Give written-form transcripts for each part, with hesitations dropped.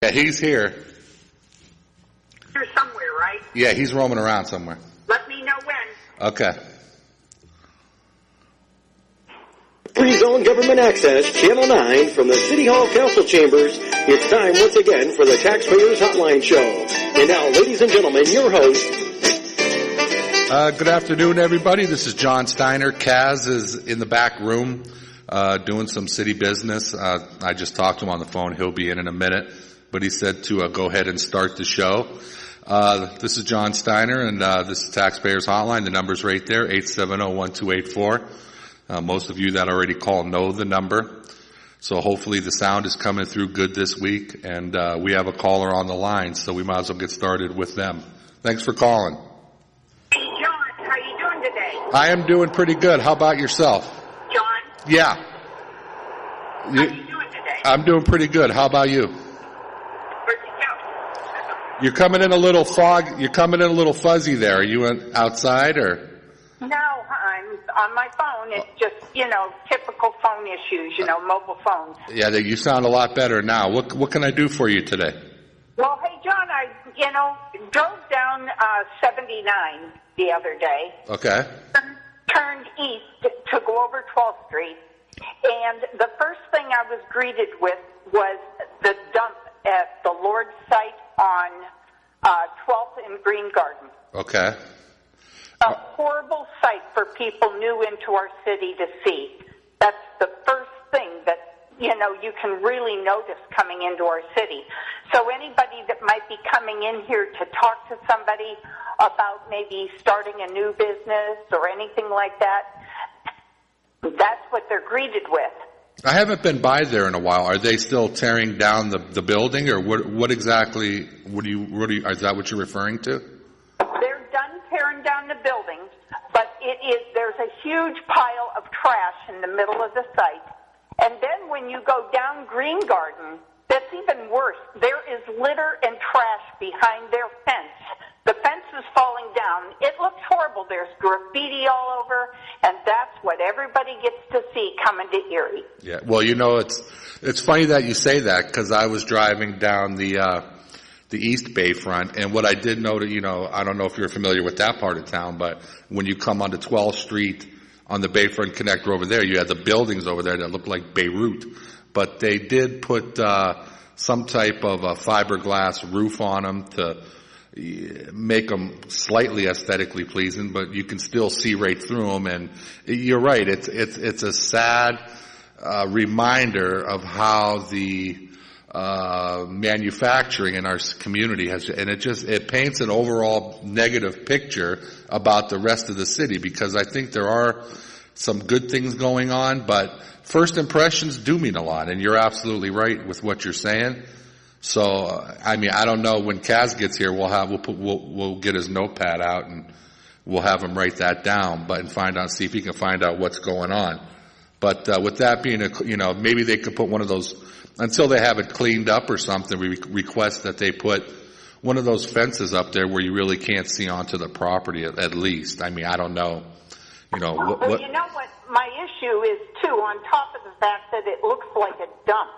Yeah, he's here. Here somewhere, right? Yeah, he's roaming around somewhere. Let me know when. Okay. Free Zone Government Access, Channel 9 from the City Hall Council Chambers. It's time once again for the Taxpayers Hotline Show. And now, ladies and gentlemen, your host. Good afternoon, everybody. This is John Steiner. Kaz is in the back room doing some city business. I just talked to him on the phone. He'll be in a minute. But he said to go ahead and start the show. This is John Steiner, and this is Taxpayers Hotline. The number's right there, 870-1284. Most of you that already called know the number. So hopefully the sound is coming through good this week, and we have a caller on the line, so we might as well get started with them. Thanks for calling. Hey, John, how you doing today? I am doing pretty good. How about yourself? John? Yeah. How you doing today? I'm doing pretty good. How about you? Where'd you go? You're coming in a little fuzzy there. Are you outside or? No, I'm on my phone. It's just, typical phone issues, mobile phones. Yeah, you sound a lot better now. What can I do for you today? Well, hey, John, I drove down 79 the other day. Okay. Turned east to go over 12th Street, and the first thing I was greeted with was the dump at the Lord's site on 12th and Green Garden. Okay. A horrible sight for people new into our city to see. That's the first thing that, you can really notice coming into our city. So anybody that might be coming in here to talk to somebody about maybe starting a new business or anything like that, that's what they're greeted with. I haven't been by there in a while. Are they still tearing down the building, or what exactly? Is that what you're referring to? They're done tearing down the building, but there's a huge pile of trash in the middle of the site. And then when you go down Green Garden, that's even worse. There is litter and trash behind their fence. The fence is falling down. It looks horrible. There's graffiti all over, and that's what everybody gets to see coming to Erie. Yeah. Well, it's funny that you say that, because I was driving down the East Bayfront, and what I did note, I don't know if you're familiar with that part of town, but when you come onto 12th Street on the Bayfront connector over there, you had the buildings over there that looked like Beirut, but they did put some type of a fiberglass roof on them to make them slightly aesthetically pleasing, but you can still see right through them. And you're right, it's a sad reminder of how the manufacturing in our community and it paints an overall negative picture about the rest of the city, because I think there are some good things going on, but first impressions do mean a lot, and you're absolutely right with what you're saying. So, I don't know, when Kaz gets here, we'll get his notepad out and we'll have him write that down, see if he can find out what's going on. But with that being maybe they could put one of those, until they have it cleaned up or something, we request that they put one of those fences up there where you really can't see onto the property at least. I don't know. Well, you know what my issue is too, on top of the fact that it looks like a dump,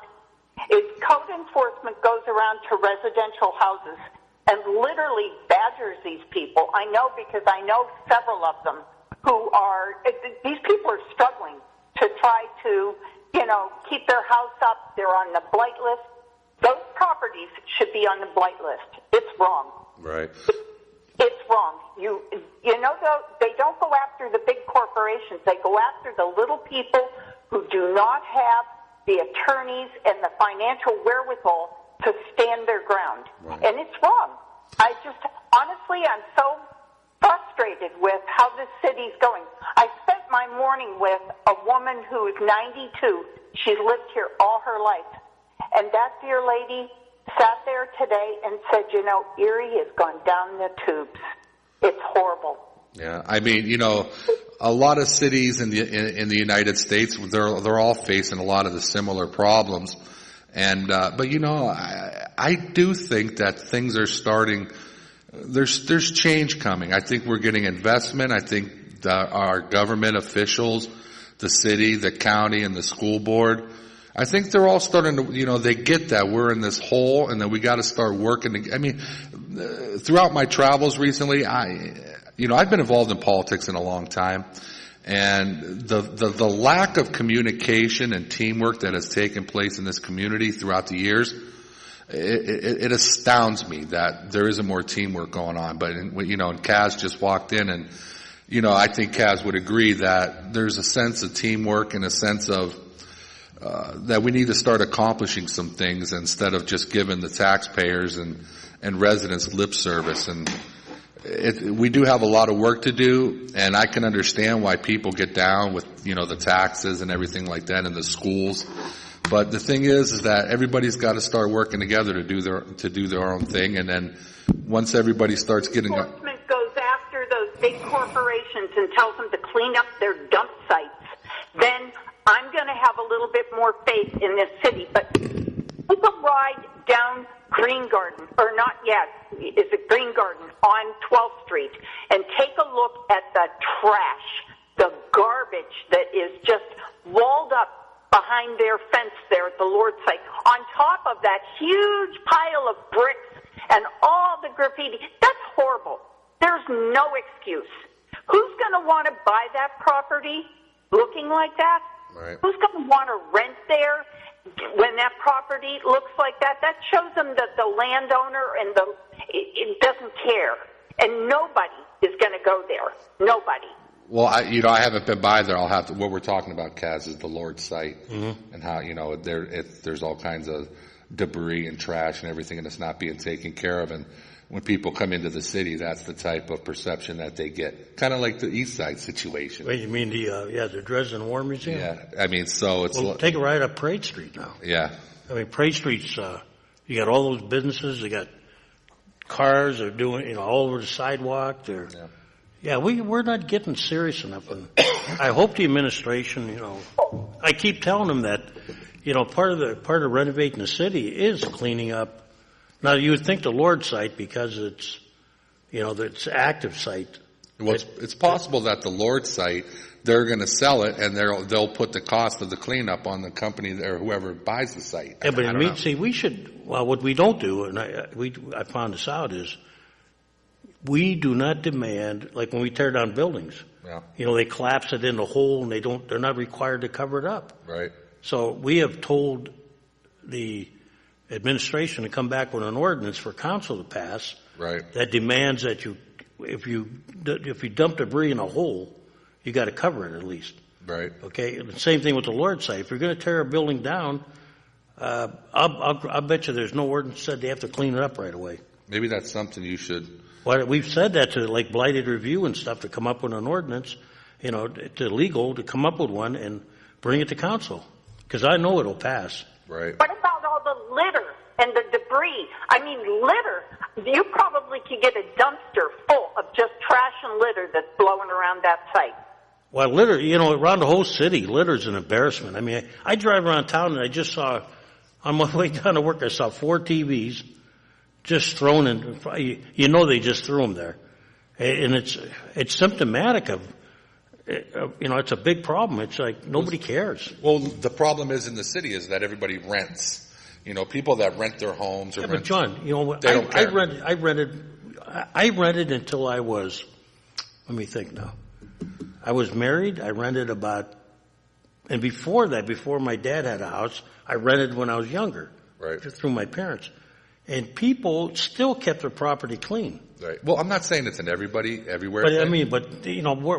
is code enforcement goes around to residential houses and literally badgers these people. I know, because I know several of them these people are struggling to try to, keep their house up. They're on the blight list. Those properties should be on the blight list. It's wrong. Right. It's wrong. They don't go after the big corporations. They go after the little people who do not have the attorneys and the financial wherewithal to stand their ground. Right. And it's wrong. Honestly, I'm so frustrated with how this city's going. I spent my morning with a woman who is 92. She's lived here all her life. And that dear lady sat there today and said, Erie has gone down the tubes. It's horrible. Yeah, a lot of cities in the United States, they're all facing a lot of the similar problems, and but I do think that things are starting. There's change coming. I think we're getting investment. I think our government officials, the city, the county, and the school board, I think they're all starting to, they get that we're in this hole and that we got to start working. I mean, throughout my travels recently, I've been involved in politics in a long time, and the lack of communication and teamwork that has taken place in this community throughout the years, it astounds me that there isn't more teamwork going on. But, and Kaz just walked in, and, I think Kaz would agree that there's a sense of teamwork and a sense of that we need to start accomplishing some things instead of just giving the taxpayers and residents lip service. And we do have a lot of work to do, and I can understand why people get down with, the taxes and everything like that in the schools. But the thing is that everybody's got to start working together to do their own thing. And then once everybody starts getting up, enforcement goes after those big corporations and tells them to clean up their dump sites, then I'm going to have a little bit more faith in this city. But take a ride down Green Garden, or not yet, is it Green Garden, on 12th Street, and take a look at the trash, the garbage that is just walled up behind their fence there at the Lord's site, on top of that huge pile of bricks and all the graffiti. That's horrible. There's no excuse. Who's going to want to buy that property looking like that? Right. Who's going to want to rent there when that property looks like that? That shows them that the landowner and it doesn't care. And nobody is going to go there. Nobody. Well, I haven't been by there. What we're talking about, Kaz, is the Lord's site, Mm-hmm. and how, there's all kinds of debris and trash and everything, and it's not being taken care of. And when people come into the city, that's the type of perception that they get. Kind of like the East Side situation. Wait, you mean the Dresden War Museum? Yeah. I mean, so it's... Well, take a ride up Parade Street now. Yeah. I mean, Parade Street's, you got all those businesses, you got cars, they're doing, all over the sidewalk, we're not getting serious enough. And I hope the administration, I keep telling them that, part of renovating the city is cleaning up. Now, you would think the Lord's site, because it's, it's active site. Well, it's possible that the Lord's site, they're going to sell it, and they'll put the cost of the cleanup on the company or whoever buys the site. Yeah, but see, we should. Well, what we don't do, and I found this out, is we do not demand, like when we tear down buildings. Yeah. They collapse it in a hole, and they're not required to cover it up. Right. So we have told the administration to come back with an ordinance for council to pass. Right. That demands that if you dump debris in a hole, you got to cover it at least. Right. Okay. And the same thing with the Lord's site. If you're going to tear a building down, I'll bet you there's no ordinance said they have to clean it up right away. Maybe that's something you should. Well, we've said that to like Blighted Review and stuff, to come up with an ordinance, to legal, to come up with one and bring it to council, because I know it'll pass. Right. What about all the litter and the debris? I mean, litter. You probably could get a dumpster full of just trash and litter that's blowing around that site. Well, litter, around the whole city, litter's an embarrassment. I mean, I drive around town and I just saw, on my way down to work, I saw 4 TVs just thrown in. They just threw them there. And it's symptomatic of, it's a big problem. It's like nobody cares. Well, the problem is in the city is that everybody rents. People that rent their homes or Yeah, rent. but John, They don't care. I rented until I was, let me think now. I was married. I rented and before that, before my dad had a house, I rented when I was younger. Right. Through my parents. And people still kept their property clean. Right. Well, I'm not saying it's in everybody, everywhere. But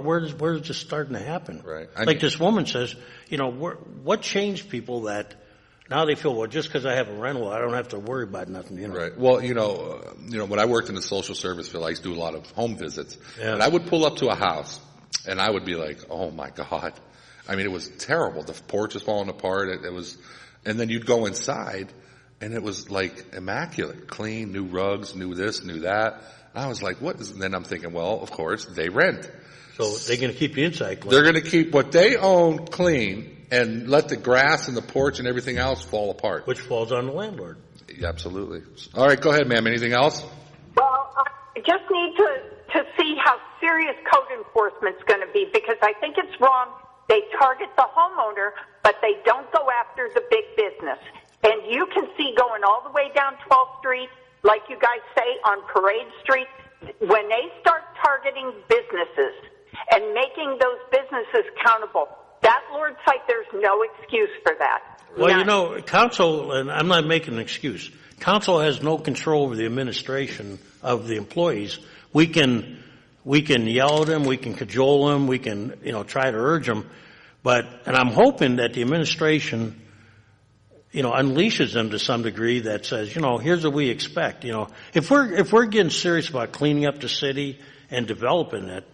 where's this starting to happen? Right. This woman says, what changed people that now they feel, well, just because I have a rental, I don't have to worry about nothing, Right. Well, when I worked in the social service field, I used to do a lot of home visits. Yeah. And I would pull up to a house, and I would be like, oh, my God. I mean, it was terrible. The porch was falling apart. It was, and then you'd go inside, and it was like immaculate, clean, new rugs, new this, new that. I was like, what is, and then I'm thinking, well, of course, they rent. So they're going to keep the inside clean. They're going to keep what they own clean and let the grass and the porch and everything else fall apart. Which falls on the landlord. Yeah, absolutely. All right, go ahead, ma'am. Anything else? Well, I just need to see how serious code enforcement's going to be, because I think it's wrong They target the homeowner, but they don't go after the big business. And you can see going all the way down 12th Street, like you guys say, on Parade Street, when they start targeting businesses and making those businesses accountable, that Lord's sake, there's no excuse for that. Well, council, and I'm not making an excuse, council has no control over the administration of the employees. We can yell at them, we can cajole them, we can, try to urge them, and I'm hoping that the administration, unleashes them to some degree that says, here's what we expect. If we're getting serious about cleaning up the city and developing it,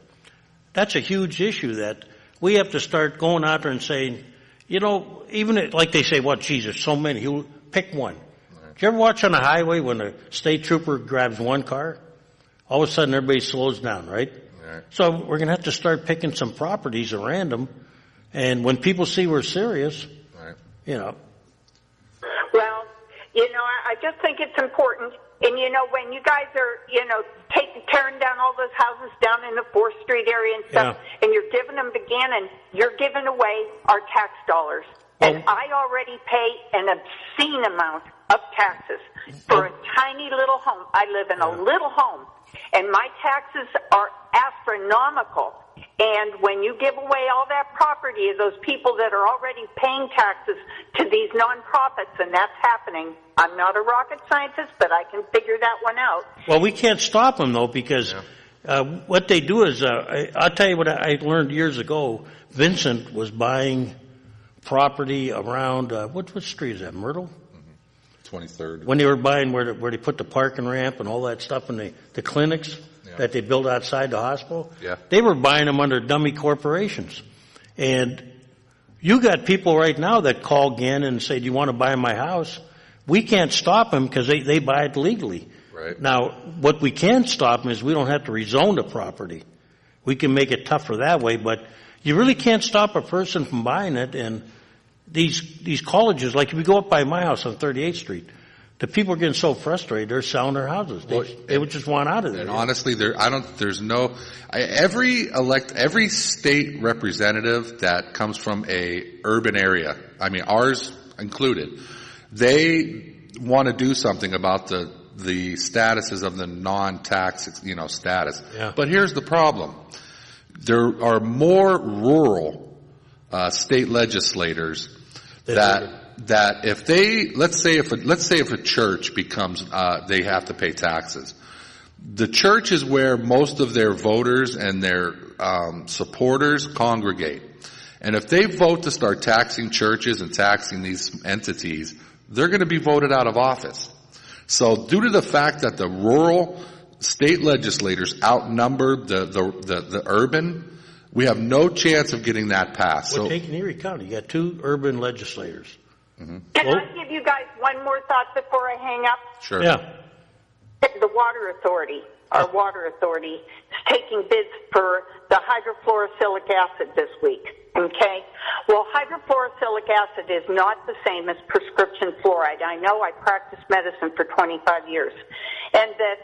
that's a huge issue that we have to start going out there and saying, even like they say, there's so many. You pick one. Right. Do you ever watch on the highway when a state trooper grabs one car? All of a sudden everybody slows down, right? Right. So we're going to have to start picking some properties at random. And when people see we're serious, right. Well, I just think it's important. And, when you guys are, tearing down all those houses down in the 4th Street area and stuff, and you're giving them to Gannon, you're giving away our tax dollars. And I already pay an obscene amount of taxes for a tiny little home. I live in a little home, and my taxes are astronomical. And when you give away all that property of those people that are already paying taxes to these nonprofits, and that's happening, I'm not a rocket scientist, but I can figure that one out. Well, we can't stop them, though, because what they do is, I'll tell you what I learned years ago. Vincent was buying property around, what street is that, Myrtle? 23rd. When they were buying where they put the parking ramp and all that stuff and the clinics that they built outside the hospital, they were buying them under dummy corporations. And you got people right now that call Gannon and say, do you want to buy my house? We can't stop them because they buy it legally. Right. Now, what we can stop them is we don't have to rezone the property. We can make it tougher that way, but you really can't stop a person from buying it. And these colleges, like if you go up by my house on 38th Street, the people are getting so frustrated, they're selling their houses. They would just want out of there. And honestly, every state representative that comes from a urban area, I mean ours included, they want to do something about the statuses of the non-tax, status. Yeah. But here's the problem. There are more rural, state legislators that if they, let's say if a church becomes, they have to pay taxes. The church is where most of their voters and their, supporters congregate. And if they vote to start taxing churches and taxing these entities, they're going to be voted out of office. So due to the fact that the rural state legislators outnumber the urban, we have no chance of getting that passed. Well, take Erie County. You got 2 urban legislators. Mm-hmm. Can I give you guys one more thought before I hang up? Sure. Yeah. The Water Authority, our Water Authority, is taking bids for the hydrofluorosillic acid this week. Okay? Well, hydrofluorosillic acid is not the same as prescription fluoride. I know, I practiced medicine for 25 years. And that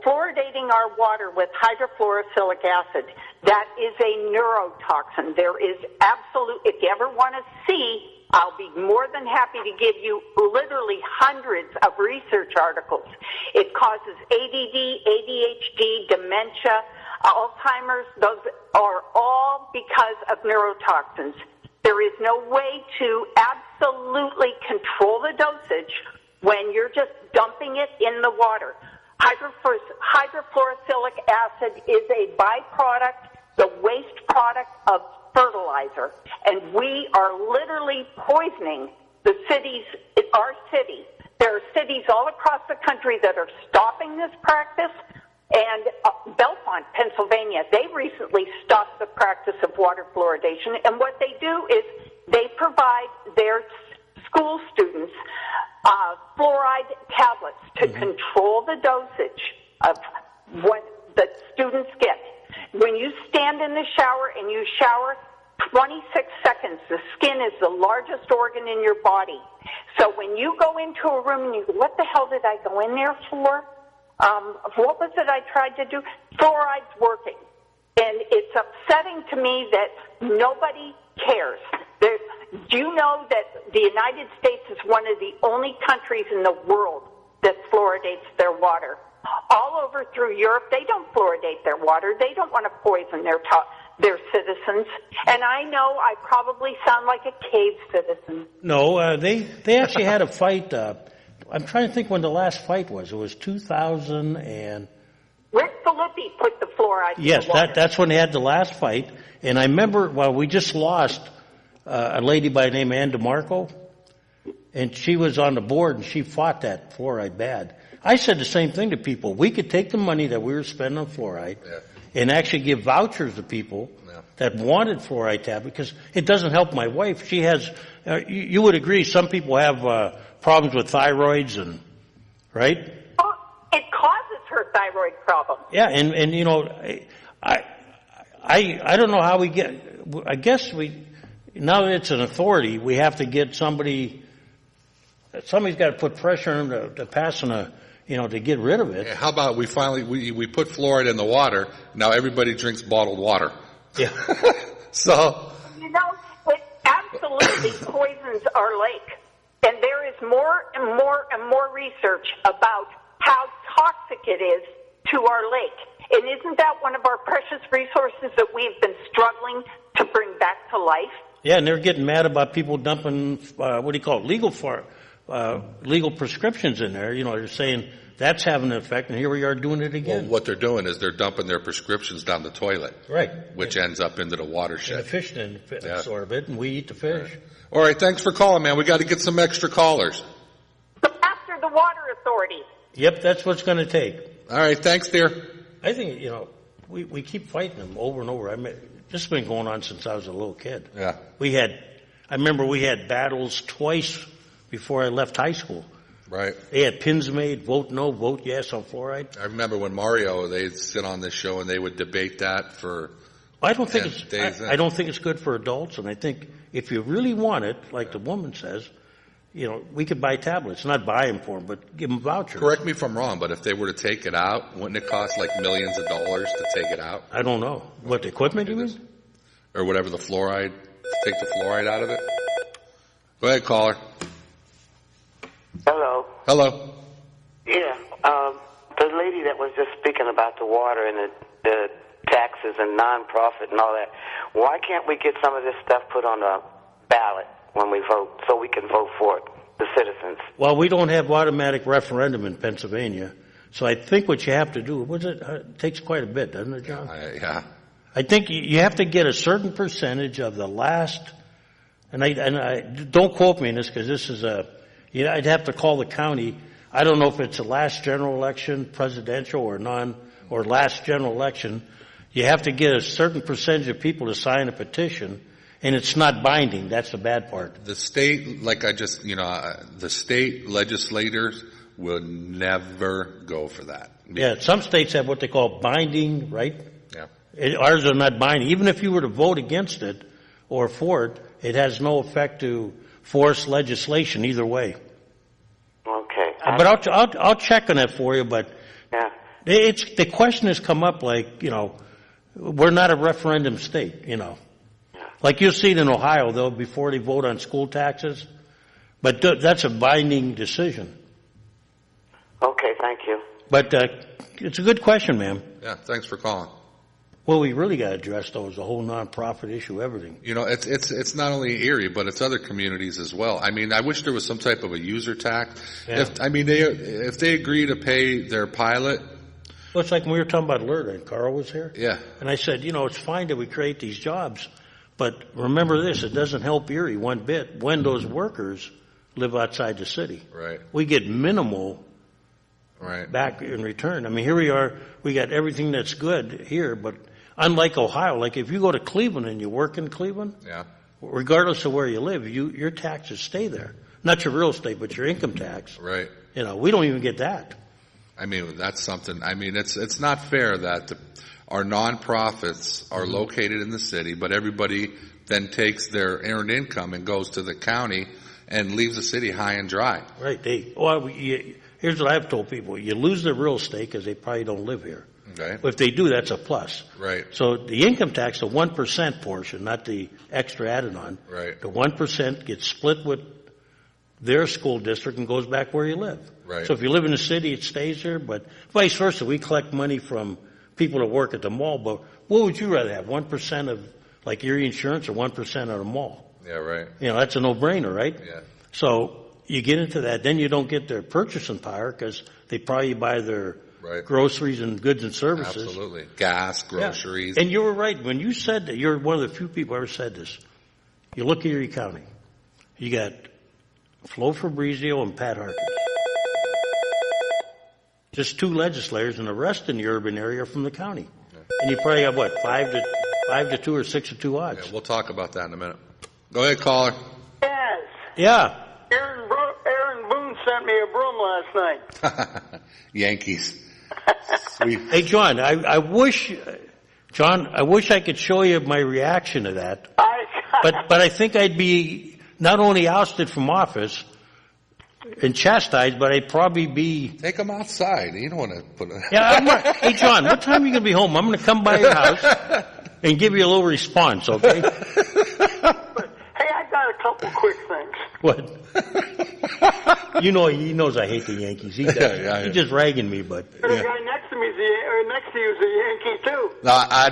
fluoridating our water with hydrofluorosillic acid, that is a neurotoxin. There is if you ever want to see, I'll be more than happy to give you literally hundreds of research articles. It causes ADD, ADHD, dementia, Alzheimer's. Those are all because of neurotoxins. There is no way to absolutely control the dosage when you're just dumping it in the water. Hydrofluorosillic acid is a byproduct, the waste product of fertilizer, and we are literally poisoning our city. There are cities all across the country that are stopping this practice, and Belmont, Pennsylvania, they recently stopped the practice of water fluoridation, and what they do is they provide their school students fluoride tablets to control the dosage of what the students get. When you stand in the shower and you shower 26 seconds, the skin is the largest organ in your body. So when you go into a room and you go, what the hell did I go in there for? What was it I tried to do? Fluoride's working. And it's upsetting to me that nobody cares. Do you know that the United States is one of the only countries in the world that fluoridates their water? All over through Europe, they don't fluoridate their water. They don't want to poison their citizens. And I know I probably sound like a cave citizen. No, they actually had a fight. I'm trying to think when the last fight was. It was 2000 and... Rick Filippi put the fluoride in yes, the water. that's when they had the last fight. And I remember, we just lost a lady by the name of Ann DeMarco, and she was on the board, and she fought that fluoride bad. I said the same thing to people. We could take the money that we were spending on fluoride and actually give vouchers to people that wanted fluoride tablets, because it doesn't help my wife. She has, you would agree, some people have problems with thyroids, and right? Oh, it causes her thyroid problem. Yeah, and you know, I don't know how we get. I guess now that it's an authority, we have to get somebody's got to put pressure on them to pass to get rid of it. How about we put fluoride in the water, now everybody drinks bottled water. Yeah. So. You know, it absolutely poisons our lake. And there is more and more and more research about how toxic it is to our lake. And isn't that one of our precious resources that we've been struggling to bring back to life? Yeah, and they're getting mad about people dumping, legal prescriptions in there. You know, they're saying that's having an effect, and here we are doing it again. Well, what they're doing is they're dumping their prescriptions down the toilet. Right. Which ends up into the watershed. And the fish then absorb it, and we eat the fish. Right. All right, thanks for calling, man. We got to get some extra callers. After the water authority. Yep, that's what's going to take. All right, thanks, dear. I think, we keep fighting them over and over. I mean, this has been going on since I was a little kid. Yeah. I remember we had battles twice before I left high school. Right. They had pins made, vote no, vote yes on fluoride. I remember when Mario, they'd sit on this show and they would debate that for I don't think it's good for adults, and I think if you really want it, like the woman says, we could buy tablets, not buy them for them, but give them vouchers. Correct me if I'm wrong, but if they were to take it out, wouldn't it cost like millions of dollars to take it out? I don't know. What, the equipment you mean? Or whatever, the fluoride, take the fluoride out of it? Go ahead, caller. Hello. Hello. Yeah, the lady that was just speaking about the water and the taxes and non-profit and all that, why can't we get some of this stuff put on a ballot when we vote so we can vote for it, the citizens? Well, we don't have automatic referendum in Pennsylvania, so I think what you have to do, it takes quite a bit, doesn't it, John? Yeah. I think you have to get a certain percentage of the last, and I don't quote me on this because this is I'd have to call the county. I don't know if it's the last general election, presidential or last general election. You have to get a certain percentage of people to sign a petition, and it's not binding. That's the bad part. The state, the state legislators will never go for that. Yeah, some states have what they call binding, right? Yeah. Ours are not binding. Even if you were to vote against it or for it, it has no effect to force legislation either way. Okay. But I'll check on that for you. But yeah, the question has come up like we're not a referendum state. Like you'll see it in Ohio though before they vote on school taxes, but that's a binding decision. Okay, thank you. But it's a good question, ma'am. Yeah, thanks for calling. Well, we really got to address though is the whole nonprofit issue, everything. It's not only Erie, but it's other communities as well. I mean, I wish there was some type of a user tax. Yeah. If they agree to pay their pilot. Well, it's like when we were talking about Lerda and Carl was here. Yeah. And I said, it's fine that we create these jobs, but remember this, it doesn't help Erie one bit when those workers live outside the city. Right. We get minimal back in return. I mean, here we are, we got everything that's good here, but unlike Ohio, like if you go to Cleveland and you work in Cleveland, regardless of where you live, your taxes stay there. Not your real estate, but your income tax. Right. We don't even get that. I mean, that's something. I mean, it's not fair that our nonprofits are located in the city, but everybody then takes their earned income and goes to the county and leaves the city high and dry. Right. Here's what I've told people. You lose their real estate because they probably don't live here. Okay. If they do, that's a plus. Right. So the income tax, the 1% portion, not the extra added on, Right. the 1% gets split with their school district and goes back where you live. Right. So if you live in the city, it stays there, but vice versa. We collect money from people that work at the mall, but what would you rather have, 1% of like Erie Insurance or 1% of the mall? Yeah, right. That's a no-brainer, right? Yeah. So you get into that, then you don't get their purchasing power because they probably buy their Right. groceries and goods and services. Absolutely. Gas, groceries. Yeah. And you were right. When you said that, you're one of the few people who ever said this. You look at Erie County. You got Flo Fabrizio and Pat Harkins. Just 2 legislators, and the rest in the urban area are from the county. Yeah. And you probably have, 5 to 2 or 6 to 2 odds. Yeah, we'll talk about that in a minute. Go ahead, caller. Yes. Yeah. Aaron Boone sent me a broom last night. Yankees. Sweet. Hey, John, I wish I could show you my reaction to that. But I think I'd be not only ousted from office and chastised, but I'd probably be... Take them outside. You don't want to put it... Yeah, hey, John, what time are you going to be home? I'm going to come by your house and give you a little response, okay? Hey, I got a couple quick things. What? He knows I hate the Yankees. He's just ragging me, but... The guy next to you is a Yankee, too. No,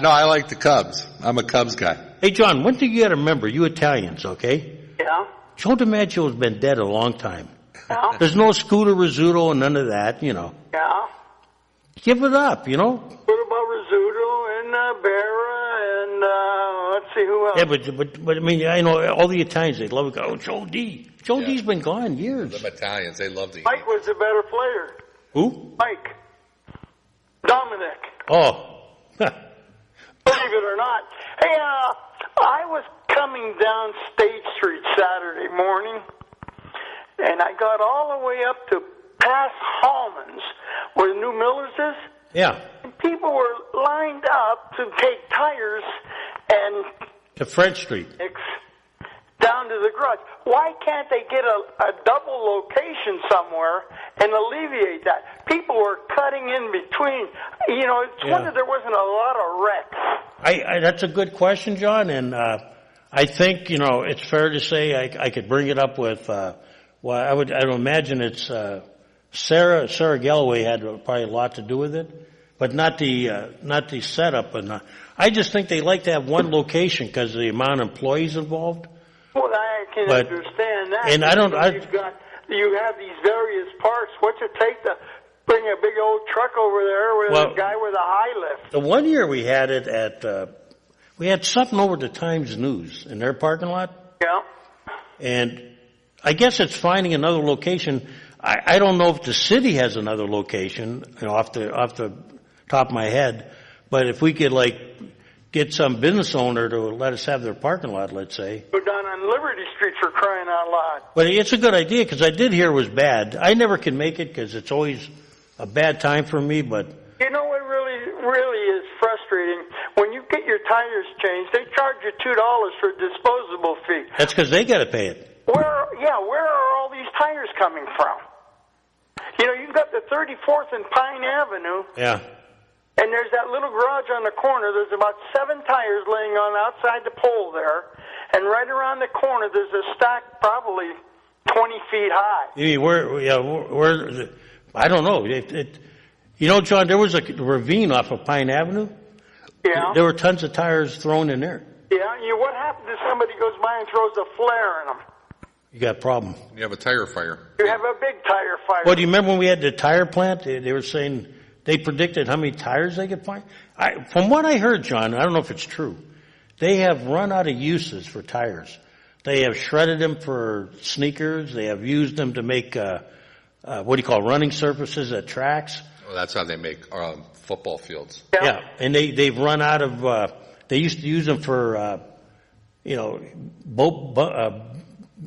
I like the Cubs. I'm a Cubs guy. Hey, John, one thing you got to remember, you Italians, okay? Yeah? Joe DiMaggio's been dead a long time. Yeah? There's no Scooter Rizzuto and none of that, Yeah? Give it up, What about Rizzuto and Berra and, let's see, who else? Yeah, but I mean, I know all the Italians, they love it. Oh, Joe D. Joe D's been gone years. Them Italians, they love the Mike was a better player. Who? Mike. Dominic. Oh. Believe it or not. Hey, I was coming down State Street Saturday morning, and I got all the way up to past Hallman's, where New Miller's is. Yeah. And people were lined up to take tires and To French Street. down to the garage. Why can't they get a double location somewhere and alleviate that? People were cutting in between. It's wonder there wasn't a lot of wrecks. That's a good question, John, and I think it's fair to say I could bring it up with. I would imagine it's Sarah Galloway had probably a lot to do with it, but not the setup. And I just think they like to have one location because of the amount of employees involved. Well, I can understand that. And you have these various parts. What's it take to bring a big old truck over there with a guy with a high lift? The one year we had it at, we had something over to Times News in their parking lot. Yeah. And I guess it's finding another location. I don't know if the city has another location, off the top of my head, but if we could get some business owner to let us have their parking lot, let's say. Go down on Liberty Street for crying out loud. But it's a good idea because I did hear it was bad. I never can make it because it's always a bad time for me, but... You know what really is frustrating? When you get your tires changed, they charge you $2 for a disposable fee. That's because they got to pay it. Where are all these tires coming from? You've got the 34th and Pine Avenue. Yeah. And there's that little garage on the corner. There's about 7 tires laying on outside the pole there. And right around the corner, there's a stack probably 20 feet high. You mean, I don't know. John, there was a ravine off of Pine Avenue. Yeah. There were tons of tires thrown in there. Yeah. What happens if somebody goes by and throws a flare in them? You got a problem. You have a tire fire. You have a big tire fire. Well, do you remember when we had the tire plant? They were saying they predicted how many tires they could find. From what I heard, John, I don't know if it's true, they have run out of uses for tires. They have shredded them for sneakers. They have used them to make, running surfaces at tracks. Well, that's how they make football fields. Yeah. And they've run out of, they used to use them for,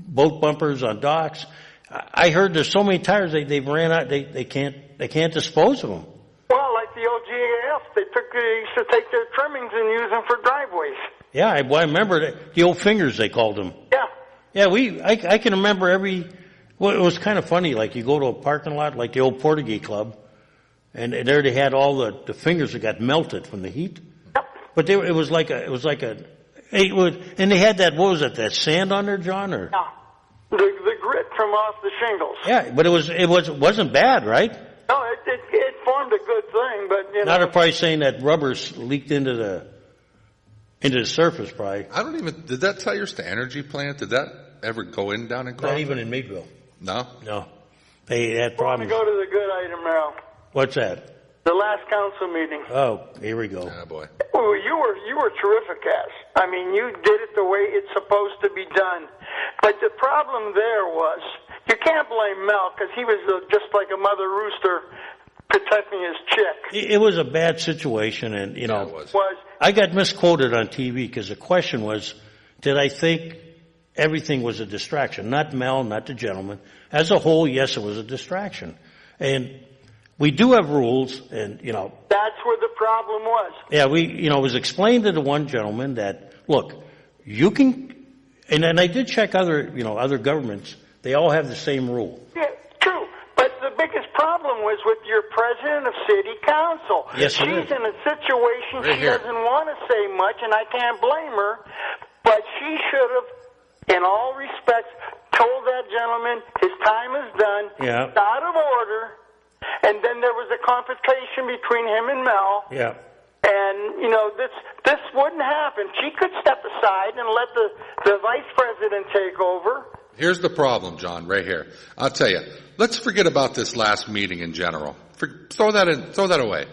boat bumpers on docks. I heard there's so many tires they've ran out. They can't dispose of them. Well, like the old GAF, they used to take their trimmings and use them for driveways. Yeah, I remember the old fingers they called them. Yeah. Yeah, I can remember it was kind of funny. Like you go to a parking lot like the old Portuguese Club, and there they had all the fingers that got melted from the heat. But it was like a, and they had that, what was it, that sand on there, John, or? No. The grit from off the shingles. Yeah, but it wasn't bad, right? No, it formed a good thing, but you know. Now they're probably saying that rubber's leaked into the surface, probably. I don't even, did that Tires to Energy plant, did that ever go in down in Crawford? Not even in Meadville. No? No. They had I want problems. to go to the good item now. What's that? The last council meeting. Oh, here we go. Ah, boy. Oh, you were terrific, Cass. I mean, you did it the way it's supposed to be done. But the problem there was, you can't blame Mel because he was just like a mother rooster protecting his chick. It was a bad situation, and you know, Yeah, it was. I got misquoted on TV because the question was, did I think everything was a distraction? Not Mel, not the gentleman. As a whole, yes, it was a distraction. And we do have rules, and you know. That's where the problem was. Yeah, it was explained to the one gentleman that, look, you can, and I did check other governments. They all have the same rule. Yeah, true. But the biggest problem was with your president of city council. Yes, it She's is. in a situation Right she here. doesn't want to say much, and I can't blame her. But she should have, in all respects, told that gentleman his time is done. Yeah. It's out of order. And then there was a confrontation between him and Mel. Yeah. And, this wouldn't happen. She could step aside and let the vice president take over. Here's the problem, John, right here. I'll tell you. Let's forget about this last meeting in general. Throw that away.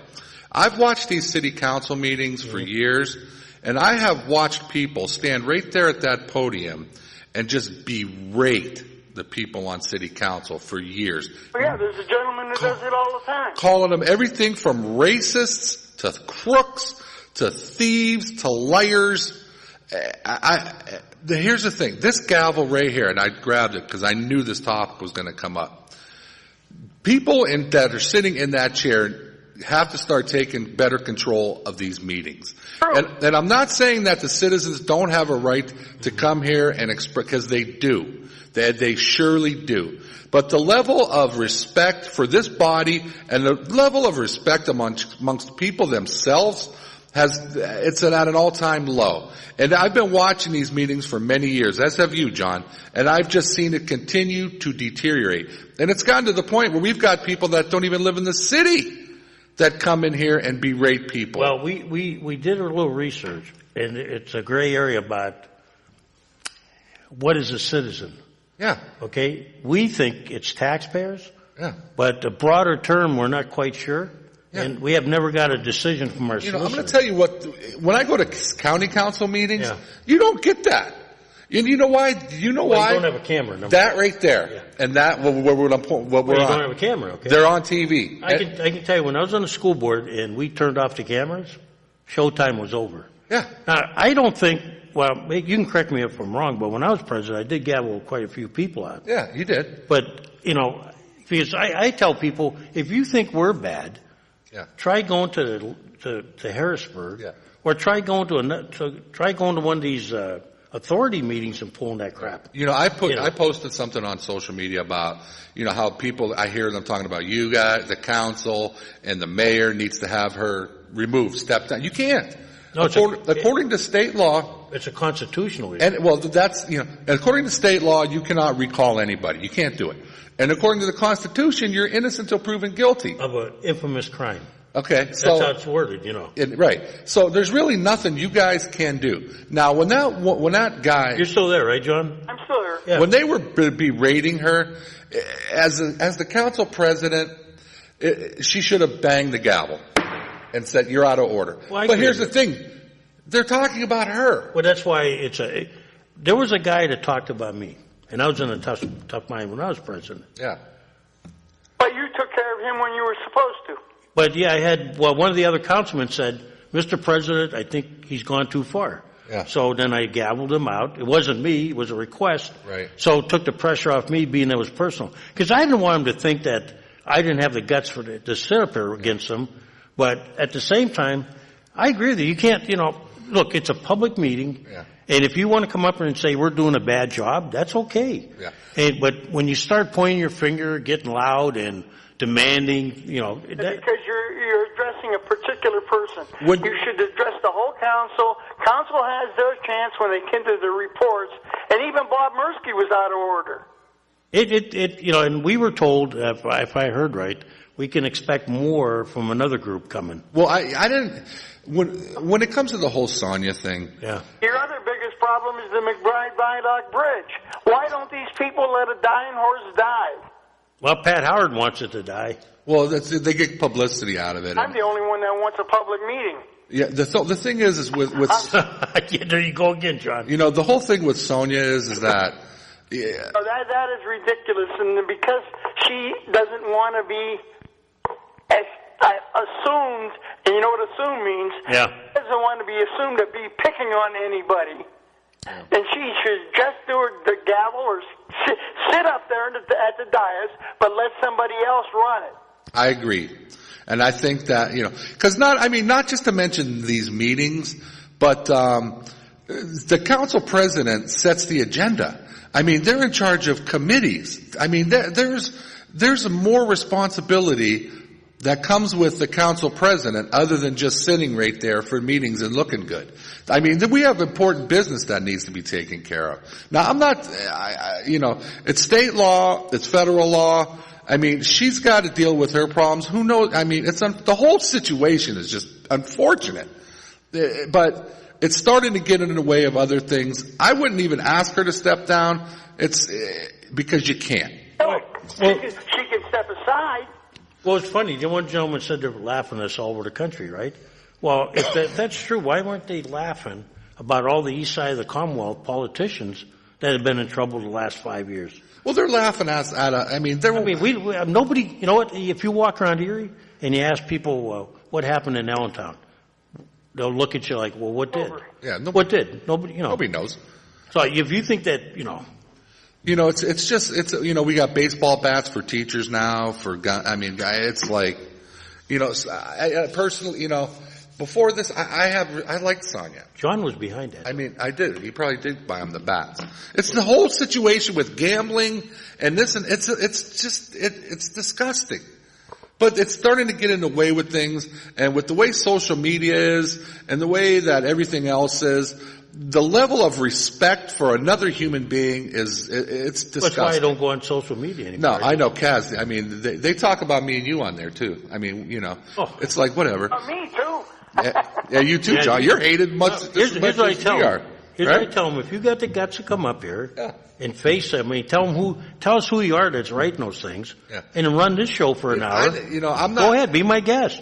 I've watched these city council meetings for years, and I have watched people stand right there at that podium and just berate the people on city council for years. Oh, yeah, there's a gentleman who does it all the time. Calling them everything from racists to crooks to thieves to liars. Here's the thing. This gavel right here, and I grabbed it because I knew this topic was going to come up. People that are sitting in that chair have to start taking better control of these meetings. And I'm not saying that the citizens don't have a right to come here and express, because they do. They surely do. But the level of respect for this body and the level of respect amongst people themselves it's at an all-time low. And I've been watching these meetings for many years, as have you, John, and I've just seen it continue to deteriorate. And it's gotten to the point where we've got people that don't even live in the city that come in here and berate people. Well, we did a little research, and it's a gray area about what is a citizen. Yeah. Okay? We think it's taxpayers. Yeah. But the broader term, we're not quite sure. Yeah. And we have never got a decision from our solicitor. I'm going to tell you what, when I go to county council meetings, Yeah. you don't get that. And you know why? You know why? You don't have a camera. Number That right there. Yeah. And that, what we're you on. don't have a camera, okay? They're on TV. I can tell you, when I was on the school board and we turned off the cameras, showtime was over. Yeah. Now, I don't think, well, you can correct me if I'm wrong, but when I was president, I did gavel quite a few people out. Yeah, you did. But, because I tell people, if you think we're bad, Yeah. try going to Harrisburg, Yeah. or try going to one of these authority meetings and pulling that crap. I posted something on social media about, how people, I hear them talking about you guys, the council, and the mayor needs to have her removed, stepped down. You can't. No, according to state law, it's a constitutional issue. and that's, according to state law, you cannot recall anybody. You can't do it. And according to the Constitution, you're innocent until proven guilty. Of an infamous crime. Okay, That's so how it's worded, right. So there's really nothing you guys can do. Now, when that guy, You're still there, right, John? I'm still here. Yeah. when they were berating her, as the council president, she should have banged the gavel and said, "You're out of order." Well, but here's the thing: they're talking about her. Well, that's why there was a guy that talked about me, and I was in a tough mind when I was president. Yeah. But you took care of him when you were supposed to. But yeah, one of the other councilmen said, "Mr. President, I think he's gone too far." Yeah. So then I gavelled him out. It wasn't me, it was a request. Right. So it took the pressure off me, being that it was personal. Because I didn't want him to think that I didn't have the guts to sit up there against him. But at the same time, I agree with you. You can't, look, it's a public meeting. Yeah. And if you want to come up and say we're doing a bad job, that's okay. Yeah. But when you start pointing your finger, getting loud, and demanding, Because you're addressing a particular person. When- You should address the whole council. Council has their chance when they come to the reports, and even Bob Mursky was out of order. And we were told, if I heard right, we can expect more from another group coming. Well, I didn't. When it comes to the whole Sonia thing, Yeah. Your other biggest problem is the McBride Viaduct Bridge. Why don't these people let a dying horse die? Well, Pat Howard wants it to die. well, they get publicity out of it. I'm the only one that wants a public meeting. Yeah, the thing is with Yeah, there you go again, John. the whole thing with Sonia is that. Yeah, So that is ridiculous, and because she doesn't want to be assumed, and you know what assume means? Yeah. She doesn't want to be assumed to be picking on anybody. And she should just do the gavel or sit up there at the dais, but let somebody else run it. I agree. And I think that, because not just to mention these meetings, but the council president sets the agenda. They're in charge of committees. There's more responsibility that comes with the council president other than just sitting right there for meetings and looking good. We have important business that needs to be taken care of. Now, I'm not, it's state law, it's federal law. She's got to deal with her problems. Who knows? The whole situation is just unfortunate. But it's starting to get in the way of other things. I wouldn't even ask her to step down. It's because you can't. No, she can step aside. Well, it's funny. The one gentleman said they're laughing at us all over the country, right? Well, if that's true, why weren't they laughing about all the east side of the Commonwealth politicians that have been in trouble the last 5 years? Well, they're laughing at nobody, you know what, if you walk around Erie and you ask people, what happened in Allentown, they'll look at you like, well, what did? Yeah, what did? Nobody, Nobody knows. So if you think that, it's we got baseball bats for teachers now, for gun. It's like, I personally, before this, I liked Sonia. John was behind that. I did. He probably did buy him the bats. It's the whole situation with gambling and this, and it's disgusting. But it's starting to get in the way with things, and with the way social media is, and the way that everything else is, the level of respect for another human being it's disgusting. That's why I don't go on social media anymore. No, I know, Kaz. They talk about me and you on there too. It's like whatever. Me too. Yeah, you too, John. You're hated much. Here's what I tell them. Here's right? what I tell them. If you got the guts to come up here and face them, tell us who you are that's writing those things, and run this show for an hour. I'm not. Go ahead, be my guest.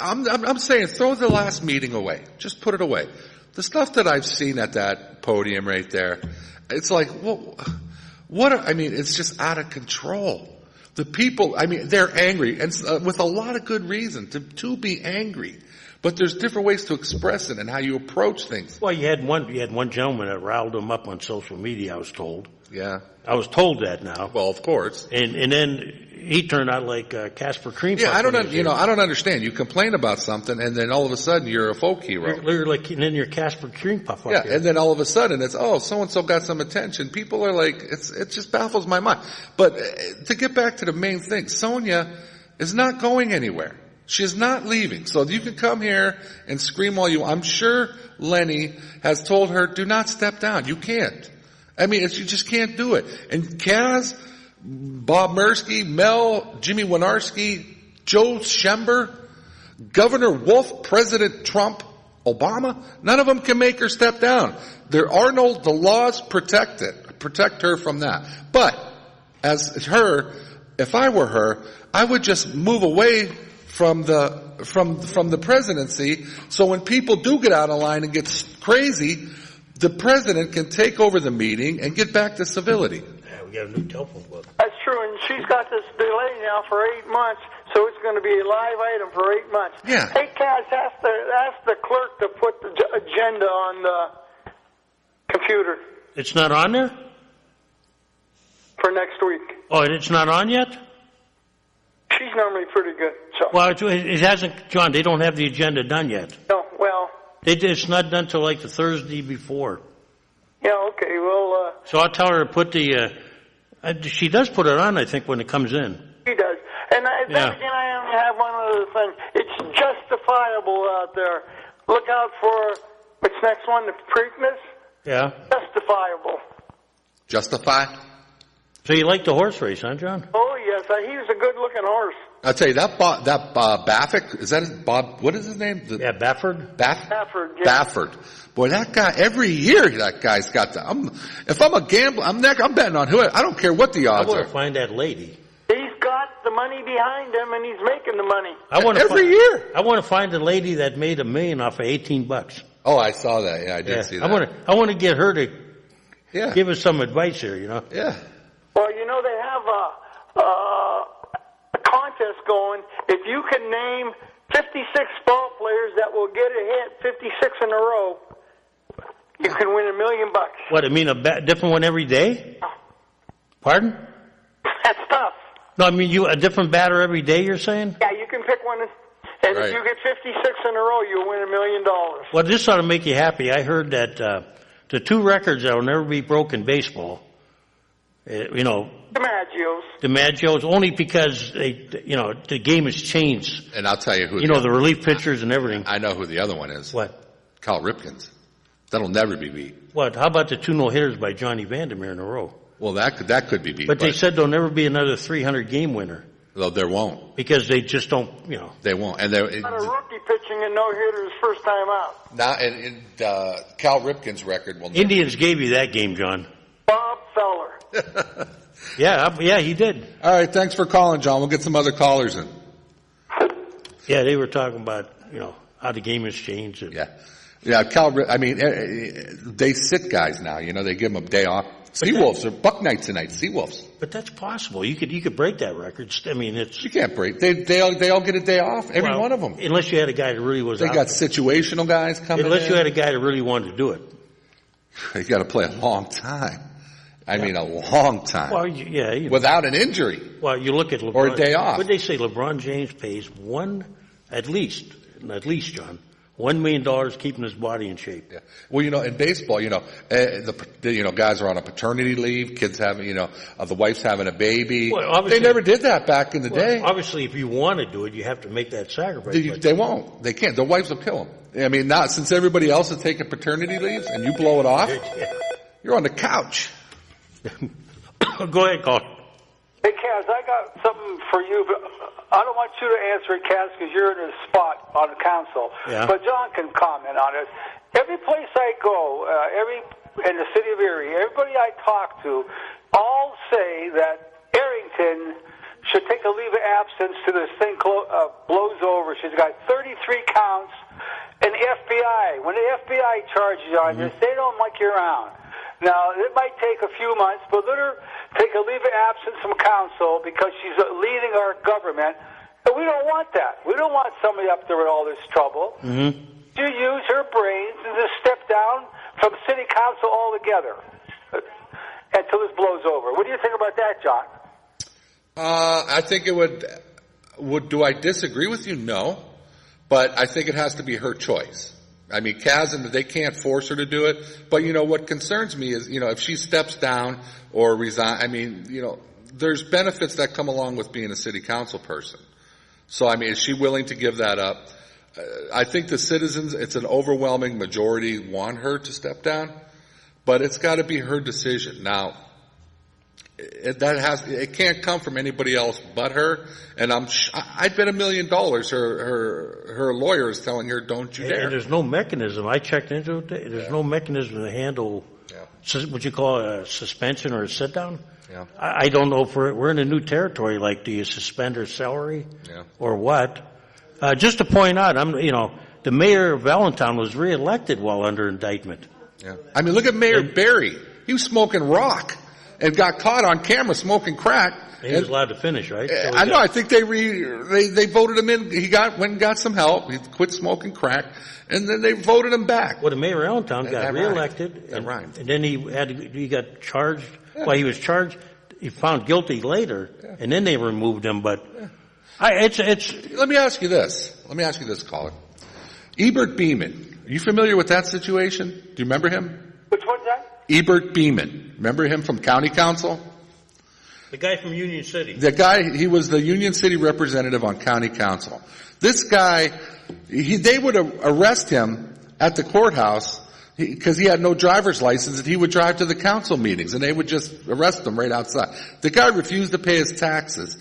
I'm saying, throw the last meeting away. Just put it away. The stuff that I've seen at that podium right there, it's like, it's just out of control. The people, they're angry, and with a lot of good reason to be angry. But there's different ways to express it and how you approach things. Well, you had one gentleman that riled him up on social media, I was told. Yeah. I was told that now. Well, of course. And then he turned out like Casper Cream Puff. Yeah, I don't understand. You complain about something, and then all of a sudden you're a folk hero. And then you're Casper Cream Puff. Yeah, and then all of a sudden it's, so and so got some attention. People are like, it just baffles my mind. But to get back to the main thing, Sonia is not going anywhere. She is not leaving. So you can come here and scream all you want. I'm sure Lenny has told her, do not step down. You can't. You just can't do it. And Kaz, Bob Mursky, Mel, Jimmy Winarski, Joe Schember, Governor Wolf, President Trump, Obama, none of them can make her step down. The laws protect her from that. But if I were her, I would just move away from the presidency, so when people do get out of line and get crazy, the president can take over the meeting and get back to civility. Yeah, we got a new telephone book. That's true, and she's got this delay now for 8 months, so it's going to be a live item for 8 months. Yeah. Hey, Kaz, ask the clerk to put the agenda on the computer It's not on there? for next week. Oh, it's not on yet? She's normally pretty good. So. Well, it hasn't, John, they don't have the agenda done yet. No, well. It's not done till like the Thursday before. Yeah, okay, well. So I'll tell her to put she does put it on, I think, when it comes in. She does. And then again, I only have one other thing. It's justifiable out there. Look out for, what's next one, the Preakness? Yeah. Justifiable. Justify? So you like the horse race, huh, John? Oh, yes. He's a good-looking horse. I'll tell you, that Baffick, is that his, Bob, what is his name? Yeah, Bafford? Bafford, yeah. Bafford. Boy, that guy, every year that guy's got the, if I'm a gambler, I'm betting on who, I don't care what the odds I want are. to find that lady. He's got the money behind him, and he's making the money. Every year. I want to find the lady that made $1 million off of $18. Oh, I saw that. Yeah, I did see that. I want to get her to Yeah. give us some advice here, you know? Yeah. Well, they have a contest going. If you can name 56 ball players that will get a hit 56 in a row, you can win $1 million. What, I mean a different one every day? Pardon? That's tough. No, I mean a different batter every day, you're saying? Yeah, you can pick one, and Right. if you get 56 in a row, you'll win $1 million. Well, this ought to make you happy. I heard that the two records that will never be broken in baseball, DiMaggio's. DiMaggio's, only because the game has changed. And I'll tell you who. The relief pitchers and everything. I know who the other one is. What? Cal Ripken's. That'll never be beat. What? How about the 2 no-hitters by Johnny Vandermeer in a row? Well, that could be beat. But they said there'll never be another 300 game winner. Though there won't. Because they just don't, They won't. And Not a rookie pitching a no-hitter his first time out. now, and Cal Ripken's record will never. Indians gave you that game, John. Bob Feller. Yeah, he did. All right, thanks for calling, John. We'll get some other callers in. Yeah, they were talking about, how the game has changed. And, Yeah, they sit guys now. They give them a day off. Seawolves are Buck night tonight. Seawolves. But that's possible. You could break that record. I mean, it's. You can't break. They all get a day off. Every one of them. Unless you had a guy that really was. They out got there. situational guys coming. Unless in. you had a guy that really wanted to do it. You got to play a long time. I mean, a long time. Well, yeah. Without an injury. Well, you look at LeBron. Or a day off. What did they say? LeBron James pays at least, John, $1 million keeping his body in shape. Yeah. Well, in baseball, guys are on a paternity leave. Kids having, the wife's having a baby. Well, they never did that back in the day. Obviously, if you want to do it, you have to make that sacrifice. They won't. They can't. Their wives will kill them. I mean, not since everybody else is taking paternity leaves and you blow it off. You're on the couch. Go ahead, Carl. Hey, Kaz, I got something for you, but I don't want you to answer it, Kaz, because you're in a spot on the council. Yeah. But John can comment on it. Every place I go, in the city of Erie, everybody I talk to, all say that Arrington should take a leave of absence till this thing blows over. She's got 33 counts, and the FBI, when the FBI charges you on this, they don't like you around. Now, it might take a few months, but let her take a leave of absence from council because she's leading our government. And we don't want that. We don't want somebody up there with all this trouble. Mm-hmm. You use her brains and just step down from city council altogether until this blows over. What do you think about that, John? I think it would. Do I disagree with you? No. But I think it has to be her choice. I mean, Kaz, they can't force her to do it. But, what concerns me is, if she steps down or resign, I mean, there's benefits that come along with being a city council person. So, I mean, is she willing to give that up? I think the citizens, it's an overwhelming majority, want her to step down. But it's got to be her decision. Now, it can't come from anybody else but her. And I bet $1 million her lawyer is telling her, don't you dare. And there's no mechanism. I checked into it. There's no mechanism to handle what you call a suspension or a sit down. Yeah. I don't know if we're in a new territory. Like, do you suspend her salary or what? Just to point out, the mayor of Allentown was reelected while under indictment. Yeah. I mean, look at Mayor Barry. He was smoking rock and got caught on camera smoking crack. He was allowed to finish, right? So I know. I think they voted him in. He went and got some help. He quit smoking crack, and then they voted him back. Well, the mayor of Allentown got reelected, and then he got charged. Yeah. Well, he was charged. He found guilty later, and then they removed him. But Let me ask you this, caller. Ebert Beeman. Are you familiar with that situation? Do you remember him? Which one's that? Ebert Beeman. Remember him from county council? The guy from Union City. The guy, he was the Union City representative on county council. This guy, they would arrest him at the courthouse because he had no driver's license, and he would drive to the council meetings, and they would just arrest him right outside. The guy refused to pay his taxes.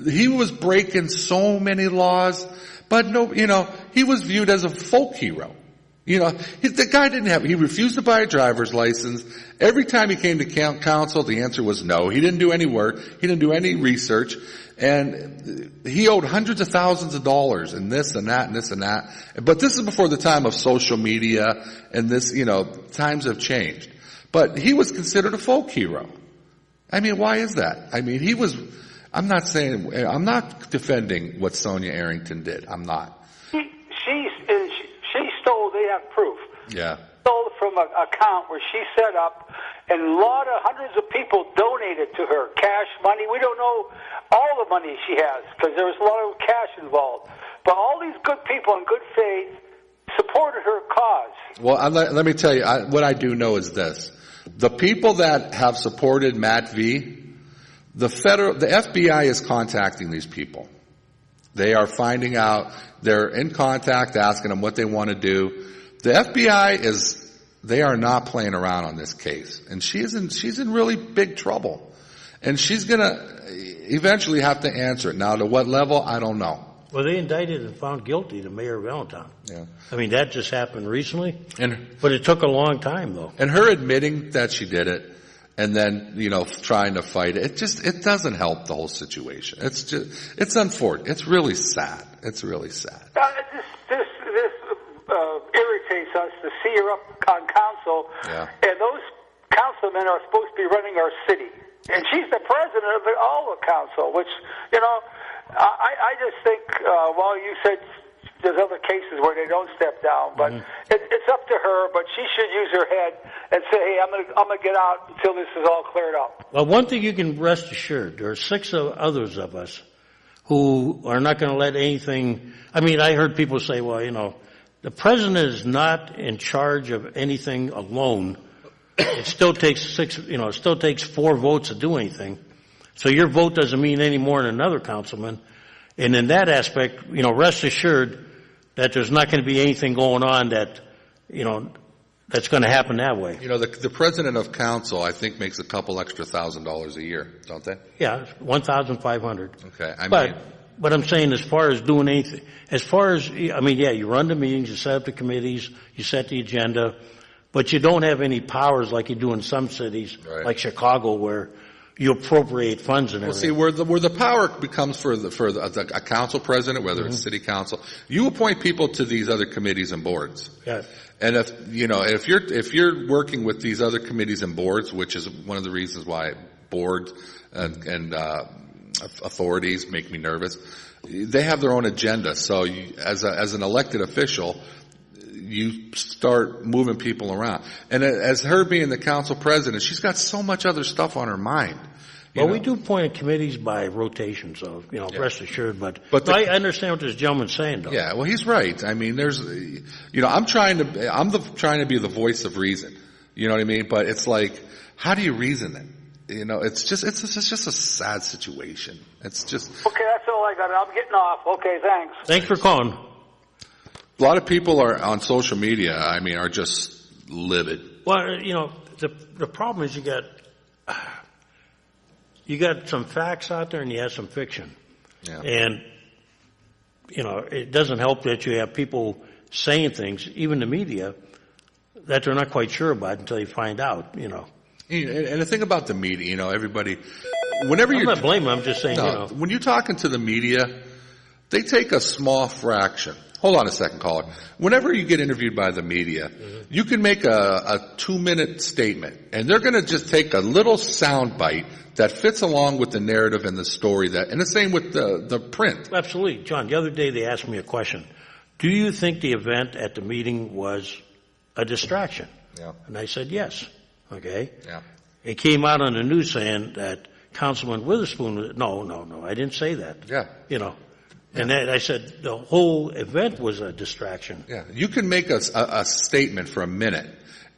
He was breaking so many laws, but he was viewed as a folk hero. The guy he refused to buy a driver's license. Every time he came to council, the answer was no. He didn't do any work. He didn't do any research. And he owed hundreds of thousands of dollars in this and that and this and that. But this is before the time of social media, and times have changed. But he was considered a folk hero. I mean, why is that? I mean, I'm not defending what Sonia Arrington did. I'm not. She stole, they have proof. Yeah. Stole from an account where she set up, and hundreds of people donated to her cash money. We don't know all the money she has because there was a lot of cash involved. But all these good people in good faith supported her cause. Well, let me tell you, what I do know is this. The people that have supported Matt V., the FBI is contacting these people. They are finding out, they're in contact, asking them what they want to do. The FBI they are not playing around on this case. And she's in really big trouble. And she's gonna eventually have to answer it. Now, to what level, I don't know. Well, they indicted and found guilty the mayor of Valentine. Yeah. I mean, that just happened recently. But it took a long time, though. And her admitting that she did it, and then, trying to fight it, it doesn't help the whole situation. It's unfortunate. It's really sad. It's really sad. This irritates us to see her up on council, and those councilmen are supposed to be running our city. And she's the president of all the council, which, I just think, you said there's other cases where they don't step down, but it's up to her. But she should use her head and say, "Hey, I'm gonna get out until this is all cleared up." Well, one thing you can rest assured: there are 6 others of us who are not going to let anything. I mean, I heard people say, "Well, the president is not in charge of anything alone. It still takes 6. It still takes 4 votes to do anything. So your vote doesn't mean any more than another councilman." And in that aspect, rest assured that there's not going to be anything going on that, that's going to happen that way. The president of council, I think, makes a couple extra $1,000 a year, don't they? Yeah, $1,500. Okay, but I'm saying, as far as doing anything, you run the meetings, you set up the committees, you set the agenda, but you don't have any powers like you do in some cities, like Chicago, where you appropriate funds and everything. Well, see, where the power becomes for a council president, whether it's city council, you appoint people to these other committees and boards. Yeah. And if you're working with these other committees and boards, which is one of the reasons why boards and authorities make me nervous, they have their own agenda. So as an elected official, you start moving people around. And as her being the council president, she's got so much other stuff on her mind. We do appoint committees by rotation, so, rest assured. But I understand what this gentleman's saying, though. Yeah, well, he's right. I mean, I'm trying to be the voice of reason. You know what I mean? But it's like, how do you reason it? It's just a sad situation. It's just. Okay, that's all I got. I'm getting off. Okay, thanks. Thanks for calling. A lot of people are on social media. I mean, are just livid. Well, the problem is you got some facts out there and you have some fiction. Yeah. And, it doesn't help that you have people saying things, even the media, that they're not quite sure about until you find out, And the thing about the media, everybody, whenever I'm not blaming them, I'm just saying, when you're talking to the media, they take a small fraction. Hold on a second, caller. Whenever you get interviewed by the media, you can make a 2-minute statement, and they're going to just take a little sound bite that fits along with the narrative and the story and the same with the print. Absolutely. John, the other day they asked me a question. Do you think the event at the meeting was a distraction? Yeah. And I said yes. Okay. Yeah. It came out on the news saying that Councilman Witherspoon was, no, I didn't say that. Yeah. And then I said the whole event was a distraction. Yeah, you can make a statement for a minute,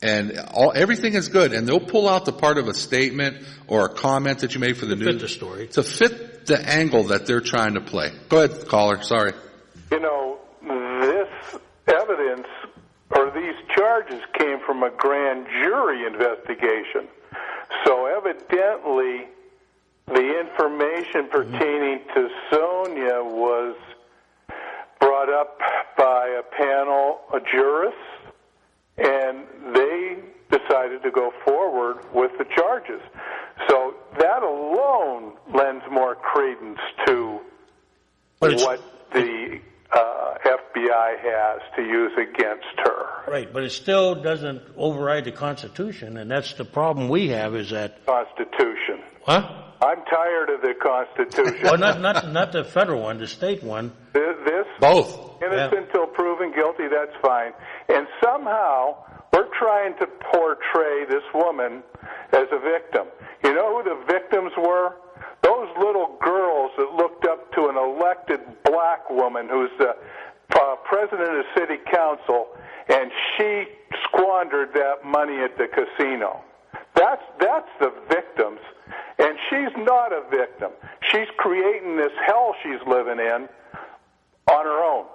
And everything is good, and they'll pull out the part of a statement or a comment that you made for the news. Fit the story. To fit the angle that they're trying to play. Go ahead, caller. Sorry. You know, this evidence or these charges came from a grand jury investigation. So evidently, the information pertaining to Sonia was brought up by a panel of jurists, and they decided to go forward with the charges. So that alone lends more credence to what the FBI has to use against her. Right, but it still doesn't override the Constitution, and that's the problem we have is that... Constitution. Huh? I'm tired of the Constitution. Well, not the federal one, the state one. This? Both. Innocent till proven guilty, that's fine. And somehow, we're trying to portray this woman as a victim. You know who the victims were? Those little girls that looked up to an elected black woman who's the president of city council, and she squandered that money at the casino. That's the victims. And she's not a victim. She's creating this hell she's living in on her own.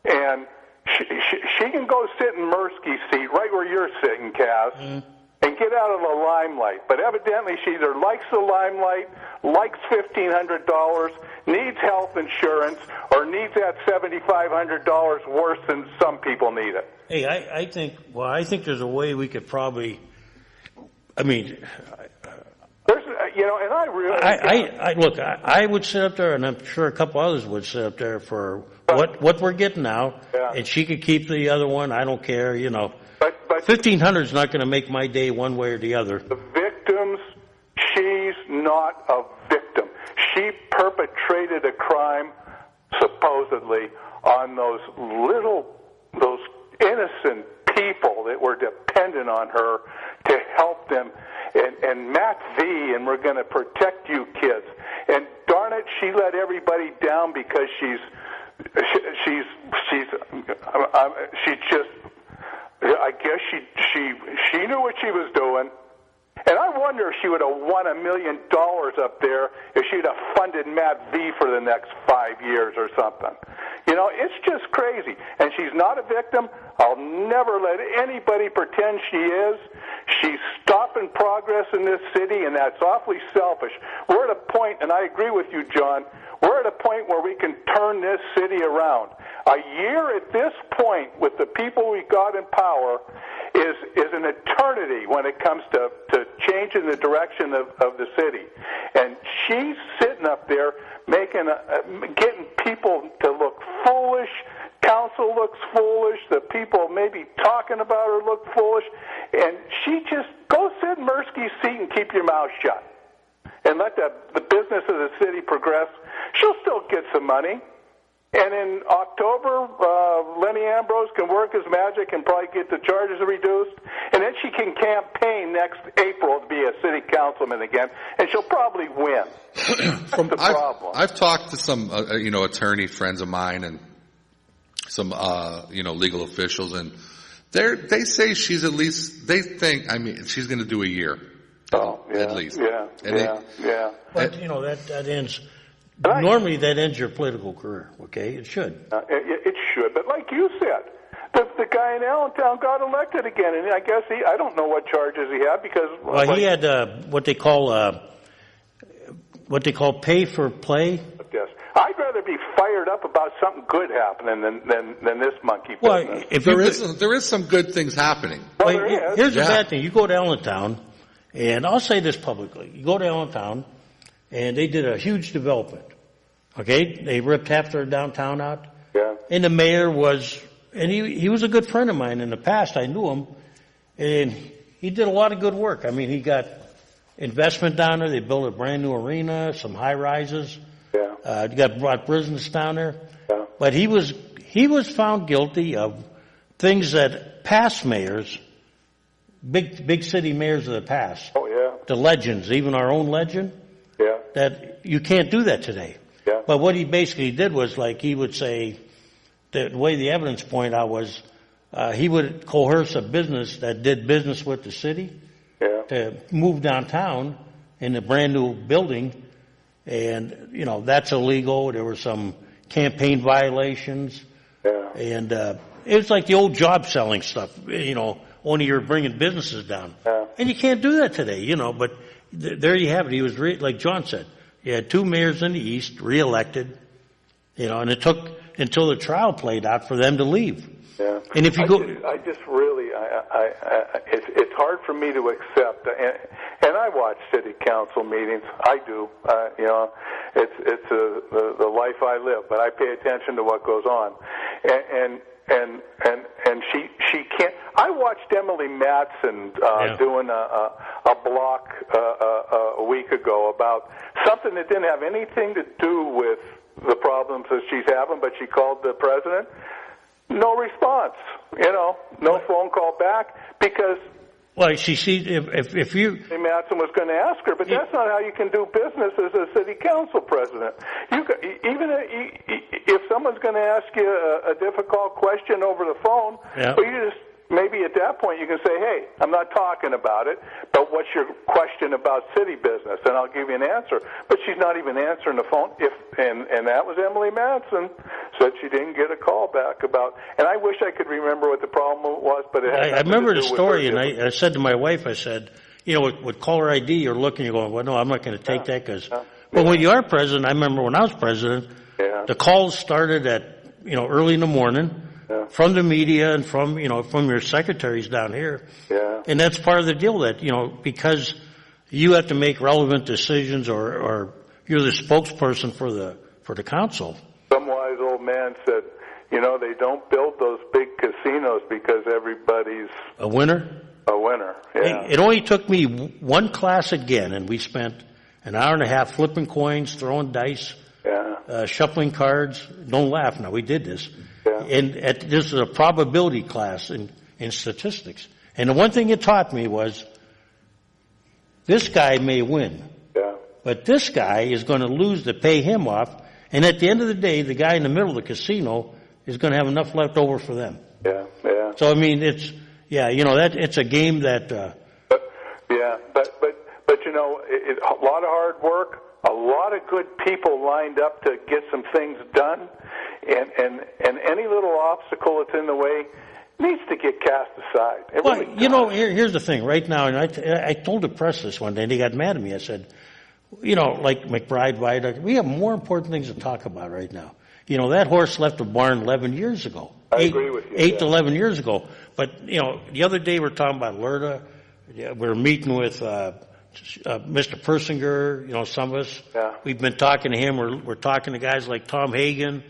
And she can go sit in Mirsky's seat right where you're sitting, Kaz, and get out of the limelight. But evidently she either likes the limelight, likes $1,500, needs health insurance, or needs that $7,500 worse than some people need it. Hey, I think there's a way we could probably, and I really... Look, I would sit up there, and I'm sure a couple others would sit up there for what we're getting now, and she could keep the other one. I don't care, But 1,500 is not going to make my day one way or the other. The victims, she's not a victim. She perpetrated a crime, supposedly, on those innocent people that were dependent on her to help them. And Matt V, and we're going to protect you kids. And darn it, she let everybody down because she knew what she was doing. And I wonder if she would have won $1 million up there if she'd have funded Matt V for the next 5 years or something. It's just crazy. And she's not a victim. I'll never let anybody pretend she is. She's stopping progress in this city, and that's awfully selfish. We're at a point, and I agree with you, John, we're at a point where we can turn this city around. A year at this point with the people we got in power is an eternity when it comes to changing the direction of the city. And she's sitting up there getting people to look foolish. Council looks foolish. The people maybe talking about her look foolish. And she just go sit in Mirsky's seat and keep your mouth shut. And let the business of the city progress. She'll still get some money. And in October, Lenny Ambrose can work his magic and probably get the charges reduced. And then she can campaign next April to be a city councilman again. And she'll probably win. That's the problem. I've talked to some, attorney friends of mine and some, legal officials, and they say she's at least, she's going to do a year. At least. Yeah. But, that ends, normally that ends your political career, okay? It should. It should, but like you said, the guy in Allentown got elected again, and I guess I don't know what charges he had because... Well, he had what they call pay for play. Yes. I'd rather be fired up about something good happening than this monkey business. Well, there is some good things happening. Well, there is. Here's the bad thing. You go to Allentown, and I'll say this publicly. You go to Allentown, and they did a huge development. Okay? They ripped half their downtown out. Yeah. And the mayor was, and he was a good friend of mine in the past. I knew him. And he did a lot of good work. He got investment down there. They built a brand new arena, some high rises. Yeah. You brought business down there. Yeah. But he was found guilty of things that past mayors, big city mayors of the past, the legends, even our own legend, that you can't do that today. Yeah. But what he basically did was, like, he would say, the way the evidence pointed out was, he would coerce a business that did business with the city to move downtown in a brand new building. And, you know, that's illegal. There were some campaign violations. And it was like the old job selling stuff, you know, only you're bringing businesses down. And you can't do that today, you know, but there you have it. He was, like John said, you had 2 mayors in the East reelected, you know, and it took until the trial played out for them to leave. And if you it's hard for me to accept, and I watch city council meetings. I do, you know, it's the life I live, but I pay attention to what goes on, and she can't. I watched Emily Matson doing a block a week ago about something that didn't have anything to do with the problems that she's having, but she called the president. No response, you know, no phone call back because. Well, she sees if you. Matson was going to ask her, but that's not how you can do business as a city council president. Even if someone's going to ask you a difficult question over the phone, well, you just maybe at that point you can say, "Hey, I'm not talking about it, but what's your question about city business?" And I'll give you an answer. But she's not even answering the phone. And that was Emily Matson said she didn't get a call back about. And I wish I could remember what the problem was, but it had I remember the story, and I said to my wife, I said, you know, with caller ID, you're looking, you're going, well, no, I'm not going to take that because. But when you are president, I remember when I was president, the calls started at, you know, early in the morning. From the media and from, you know, from your secretaries down here. And that's part of the deal that, you know, because you have to make relevant decisions or you're the spokesperson for the council. Some wise old man said, you know, they don't build those big casinos because everybody's a winner. It only took me one class again, and we spent an hour and a half flipping coins, throwing dice, shuffling cards. Don't laugh now, we did this. And this is a probability class in statistics. And the one thing it taught me was this guy may win, but this guy is going to lose to pay him off. And at the end of the day, the guy in the middle of the casino is going to have enough left over for them. So, I mean, it's, you know, it's a game that... But you know, a lot of hard work, a lot of good people lined up to get some things done. And any little obstacle that's in the way needs to get cast aside. Well, you know, here's the thing. Right now, and I told the press this one day, and they got mad at me. I said, you know, like McBride Viaduct, we have more important things to talk about right now. You know, that horse left the barn 11 years ago. I agree with you. 8 to 11 years ago. But, you know, the other day we're talking about Lerda. We're meeting with Mr. Persinger, you know, some of us. We've been talking to him. We're talking to guys like Tom Hagen,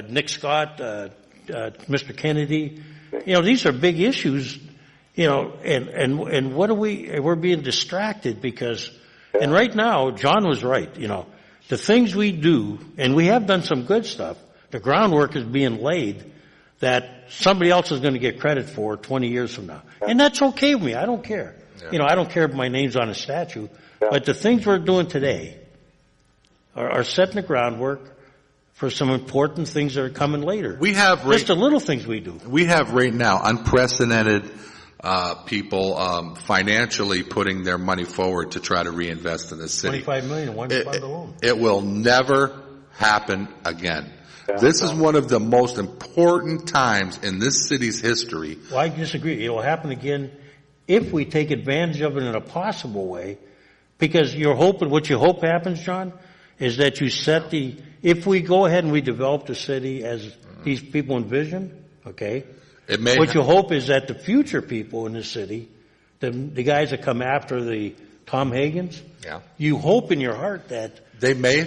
Nick Scott, Mr. Kennedy. You know, these are big issues, you know, and what we're being distracted because, and right now, John was right, you know, the things we do, and we have done some good stuff, the groundwork is being laid that somebody else is going to get credit for 20 years from now. And that's okay with me. I don't care. You know, I don't care if my name's on a statue, but the things we're doing today are setting the groundwork for some important things that are coming later. We have just the little things we do. We have right now unprecedented people financially putting their money forward to try to reinvest in this city. $25 million in one fund alone. It will never happen again. This is one of the most important times in this city's history. Well, I disagree. It will happen again if we take advantage of it in a possible way, because what you hope happens, John, is that you set if we go ahead and we develop the city as these people envision, okay, what you hope is that the future people in the city, the guys that come after the Tom Hagens, you hope in your heart that they may,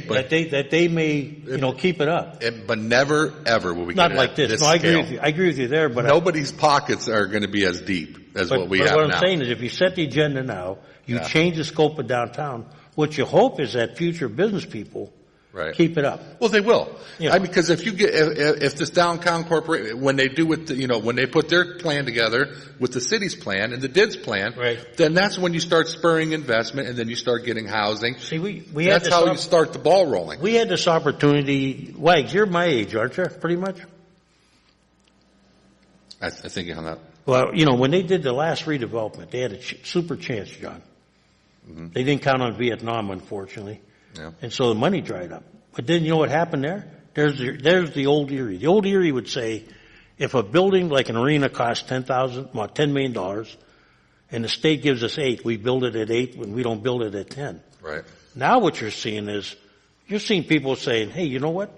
you know, keep it up. But never, ever will we not get like this. No, I agree with you there. But nobody's pockets are going to be as deep as what we have now. What I'm saying is, if you set the agenda now, you change the scope of downtown. What you hope is that future business people keep it up. Well, they will. Yeah. I mean, because if this downtown corporation, when they do when they put their plan together with the city's plan and the DID's plan, then that's when you start spurring investment and then you start getting housing. See, that's how you start the ball rolling. We had this opportunity. Wags, you're my age, aren't you? Pretty much. I think on that. Well, when they did the last redevelopment, they had a super chance, John. Mm-hmm. They didn't count on Vietnam, unfortunately. Yeah. And so the money dried up. But then you know what happened there? There's the old Erie. The old Erie would say, if a building like an arena costs $10 million, and the state gives us 8, we build it at 8 when we don't build it at 10. Right. Now what you're seeing is, you're seeing people saying, hey, you know what?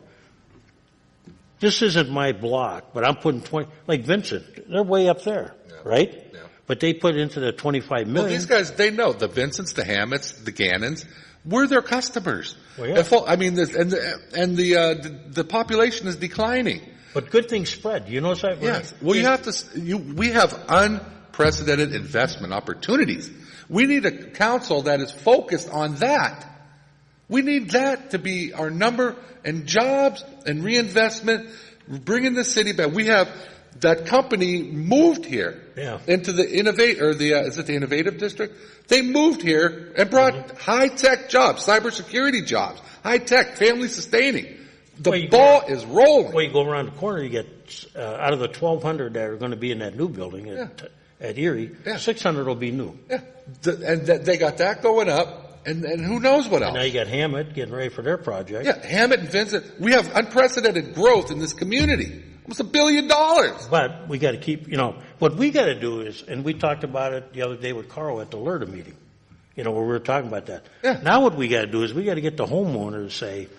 This isn't my block, but I'm putting 20, like Vincent, they're way up there, right? Yeah. But they put into the 25 million. Well, these guys, they know the Vincents, the Hammets, the Gannons, we're their customers. Well, yeah. The population is declining. But good things spread. You know what I'm saying? Yes. Well, we have unprecedented investment opportunities. We need a council that is focused on that. We need that to be our number, and jobs and reinvestment, bringing the city back. We have that company moved here into the is it the Innovative District? They moved here and brought high-tech jobs, cybersecurity jobs, high-tech, family sustaining. The ball is rolling. Well, you go around the corner, you get out of the 1,200 that are going to be in that new building at Erie, 600 will be new. Yeah, and they got that going up. And who knows what else? And now you got Hammett getting ready for their project. Yeah, Hammett and Vincent. We have unprecedented growth in this community. Almost $1 billion. But we got to keep, what we got to do is, and we talked about it the other day with Carl at the LERTA meeting, where we were talking about that. Yeah. Now what we got to do is we got to get the homeowner to say,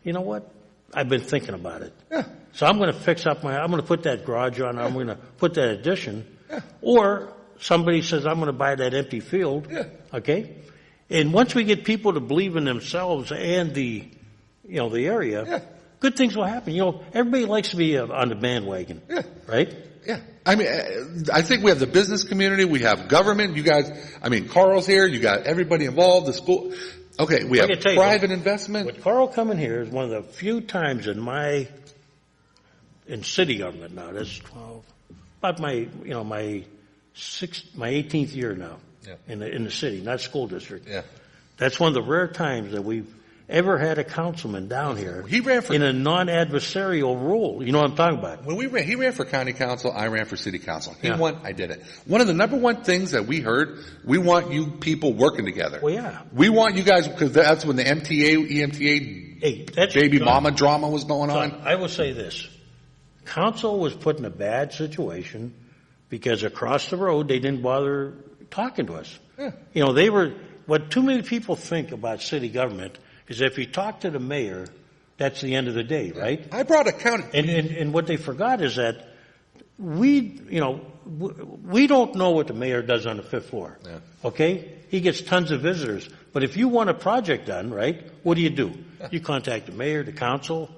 you know what? I've been thinking about it. Yeah. So I'm going to I'm going to put that garage on, I'm going to put that addition. Yeah. Or somebody says, I'm going to buy that empty field. Yeah. Okay? And once we get people to believe in themselves and the area, good things will happen. Everybody likes to be on the bandwagon, right? Yeah. I mean, I think we have the business community, we have government, you guys, Carl's here, you got everybody involved, the school. Okay, we have private investment. With Carl coming here is one of the few times in city government now, that's 12, about my 18th year now. Yeah. In the city, not school district. Yeah. That's one of the rare times that we've ever had a councilman down here in a non-adversarial role. You know what I'm talking about? When he ran for county council, I ran for city council. He won, I did it. One of the number one things that we heard, we want you people working together. Well, yeah. We want you guys, because that's when the EMTA, baby mama drama was going on. I will say this. Council was put in a bad situation because across the road, they didn't bother talking to us. Yeah. What too many people think about city government is if you talk to the mayor, that's the end of the day, right? I brought a county. And what they forgot is that we don't know what the mayor does on the 5th floor. Yeah. Okay? He gets tons of visitors. But if you want a project done, right, what do? Yeah. You contact the mayor, the council.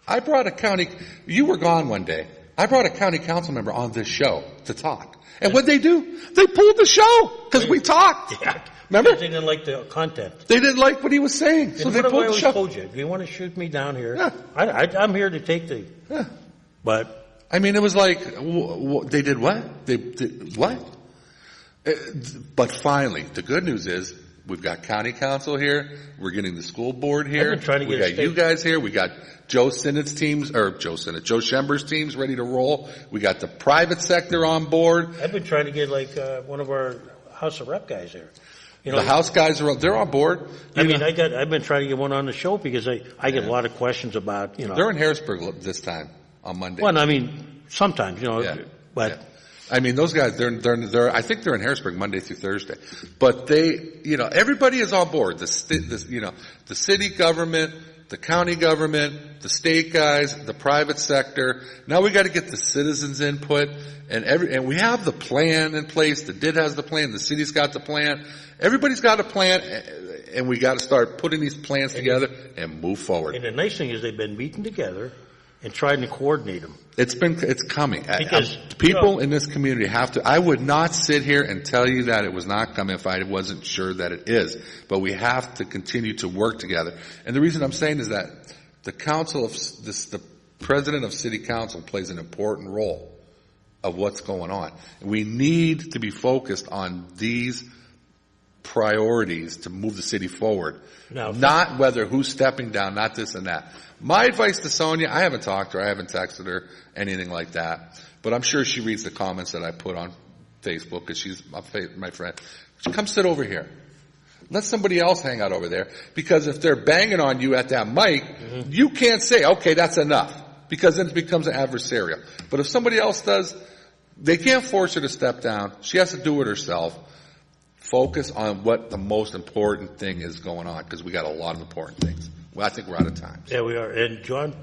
I brought a county, you were gone one day. I brought a county council member on this show to talk. And what'd they do? They pulled the show because we talked. Yeah. Remember? They didn't like the content. They didn't like what he was saying. So they pulled the show. I told you, if you want to shoot me down here, I'm here to take the... Yeah. But... it was like, they did what? They did what? But finally, the good news is, we've got county council here. We're getting the school board here. I've been trying to we got you guys here. We got Joe Schember's teams ready to roll. We got the private sector on board. I've been trying to get one of our House of Rep guys here. The House guys they're on board. I've been trying to get one on the show because I get a lot of questions about, They're in Harrisburg this time on Monday. Well, sometimes, but. Yeah. Those guys, they're, I think they're in Harrisburg Monday through Thursday. But everybody is on board. The city government, the county government, the state guys, the private sector. Now we got to get the citizens' input, and we have the plan in place. The DID has the plan. The city's got the plan. Everybody's got a plan, and we got to start putting these plans together and move forward. And the nice thing is they've been meeting together and trying to coordinate them. It's coming. Because people in this community have to. I would not sit here and tell you that it was not coming if I wasn't sure that it is. But we have to continue to work together. And the reason I'm saying is that the president of city council plays an important role of what's going on. We need to be focused on these priorities to move the city forward. No. Not whether who's stepping down, not this and that. My advice to Sonia, I haven't talked to her, I haven't texted her, anything like that. But I'm sure she reads the comments that I put on Facebook because she's my friend. Come sit over here. Let somebody else hang out over there. Because if they're banging on you at that mic, you can't say, okay, that's enough. Because then it becomes an adversarial. But if somebody else does, they can't force her to step down. She has to do it herself. Focus on what the most important thing is going on, because we got a lot of important things. Well, I think we're out of time. Yeah, we are. And John,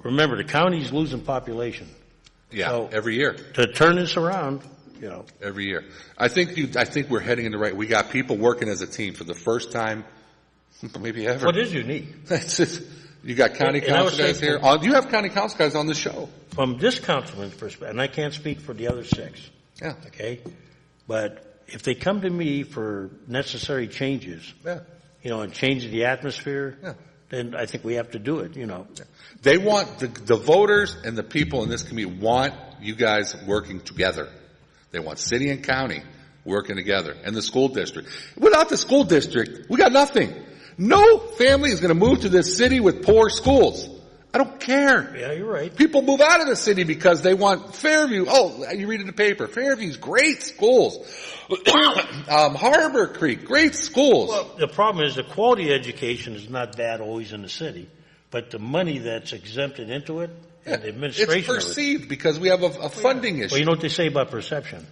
remember, the county's losing population. Yeah, So, every year. To turn this around, Every year. I think we're heading in the right. We got people working as a team for the first time, maybe ever. what is unique? It's just, you got county And I was council guys saying here. You have county council guys on the show. From this councilman's perspective, and I can't speak for the other 6. Yeah. Okay? But if they come to me for necessary changes, Yeah. And changing the atmosphere, Yeah. then I think we have to do it, They want the voters and the people in this community want you guys working together. They want city and county working together, and the school district. Without the school district, we got nothing. No family is going to move to this city with poor schools. I don't care. Yeah, you're right. People move out of the city because they want Fairview. Oh, you read in the paper. Fairview's great schools. Harbor Creek, great schools. Well, the problem is the quality of education is not bad always in the city, but the money that's exempted into it and the administration. It's perceived because we have a funding issue. Well, you know what they say about perception?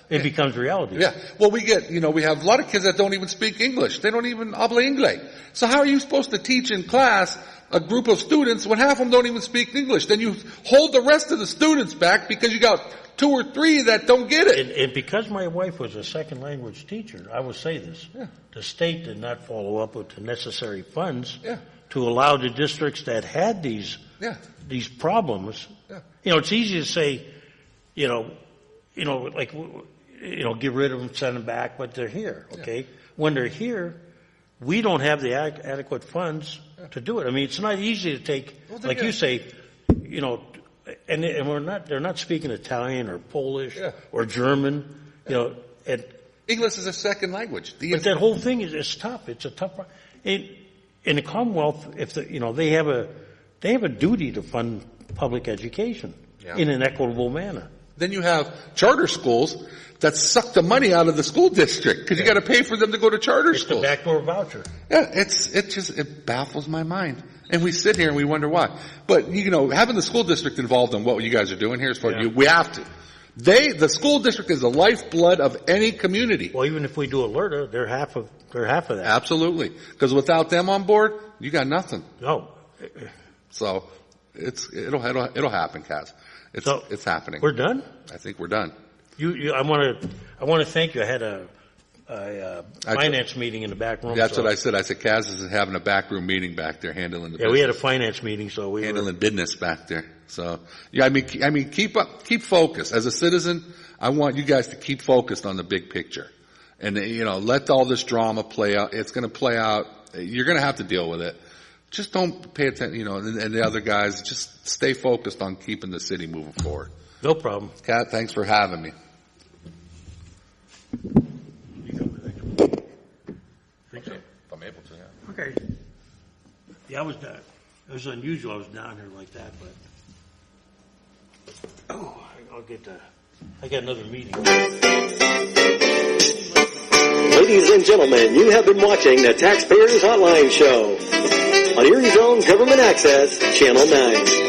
It becomes reality. Yeah. Well, we have a lot of kids that don't even speak English. They don't even habla inglés. So how are you supposed to teach in class a group of students when half of them don't even speak English? Then you hold the rest of the students back because you got 2 or 3 that don't get it. And because my wife was a second language teacher, I will say this. Yeah. The state did not follow up with the necessary funds to allow the districts that had these problems. Yeah. It's easy to say, get rid of them, send them back, but they're here, okay? Yeah. When they're here, we don't have the adequate funds to do it. I mean, it's not easy to take, you say, and they're not speaking Italian or Polish or German, and English is a second language. But that whole thing is tough. It's a tough. In the Commonwealth, if they have a duty to fund public education in an equitable manner. Then you have charter schools that suck the money out of the school district because you got to pay for them to go to charter schools. It's the backdoor voucher. Yeah, it baffles my mind. And we sit here and we wonder why. But having the school district involved in what you guys are doing here is for you. We have to. The school district is the lifeblood of any community. Well, even if we do Alerta, they're half of that. Absolutely. Because without them on board, you got nothing. No. So it'll happen, Kaz. It's happening. We're done? I think we're done. I want to thank you. I had a finance meeting in the back room. That's what I said. I said Kaz is having a backroom meeting back there handling the business. We had a finance meeting, so we handling business back there. So I mean keep focused. As a citizen, I want you guys to keep focused on the big picture. And let all this drama play out. It's going to play out. You're going to have to deal with it. Just don't pay attention, and the other guys, just stay focused on keeping the city moving forward. No problem. Kat, thanks for having me. Think so? If I'm able to, yeah. Okay. Yeah, I was down. It was unusual I was down here like that, but I got another meeting. Ladies and gentlemen, you have been watching the Taxpayers Hotline Show on Erie's own Government Access, Channel 9.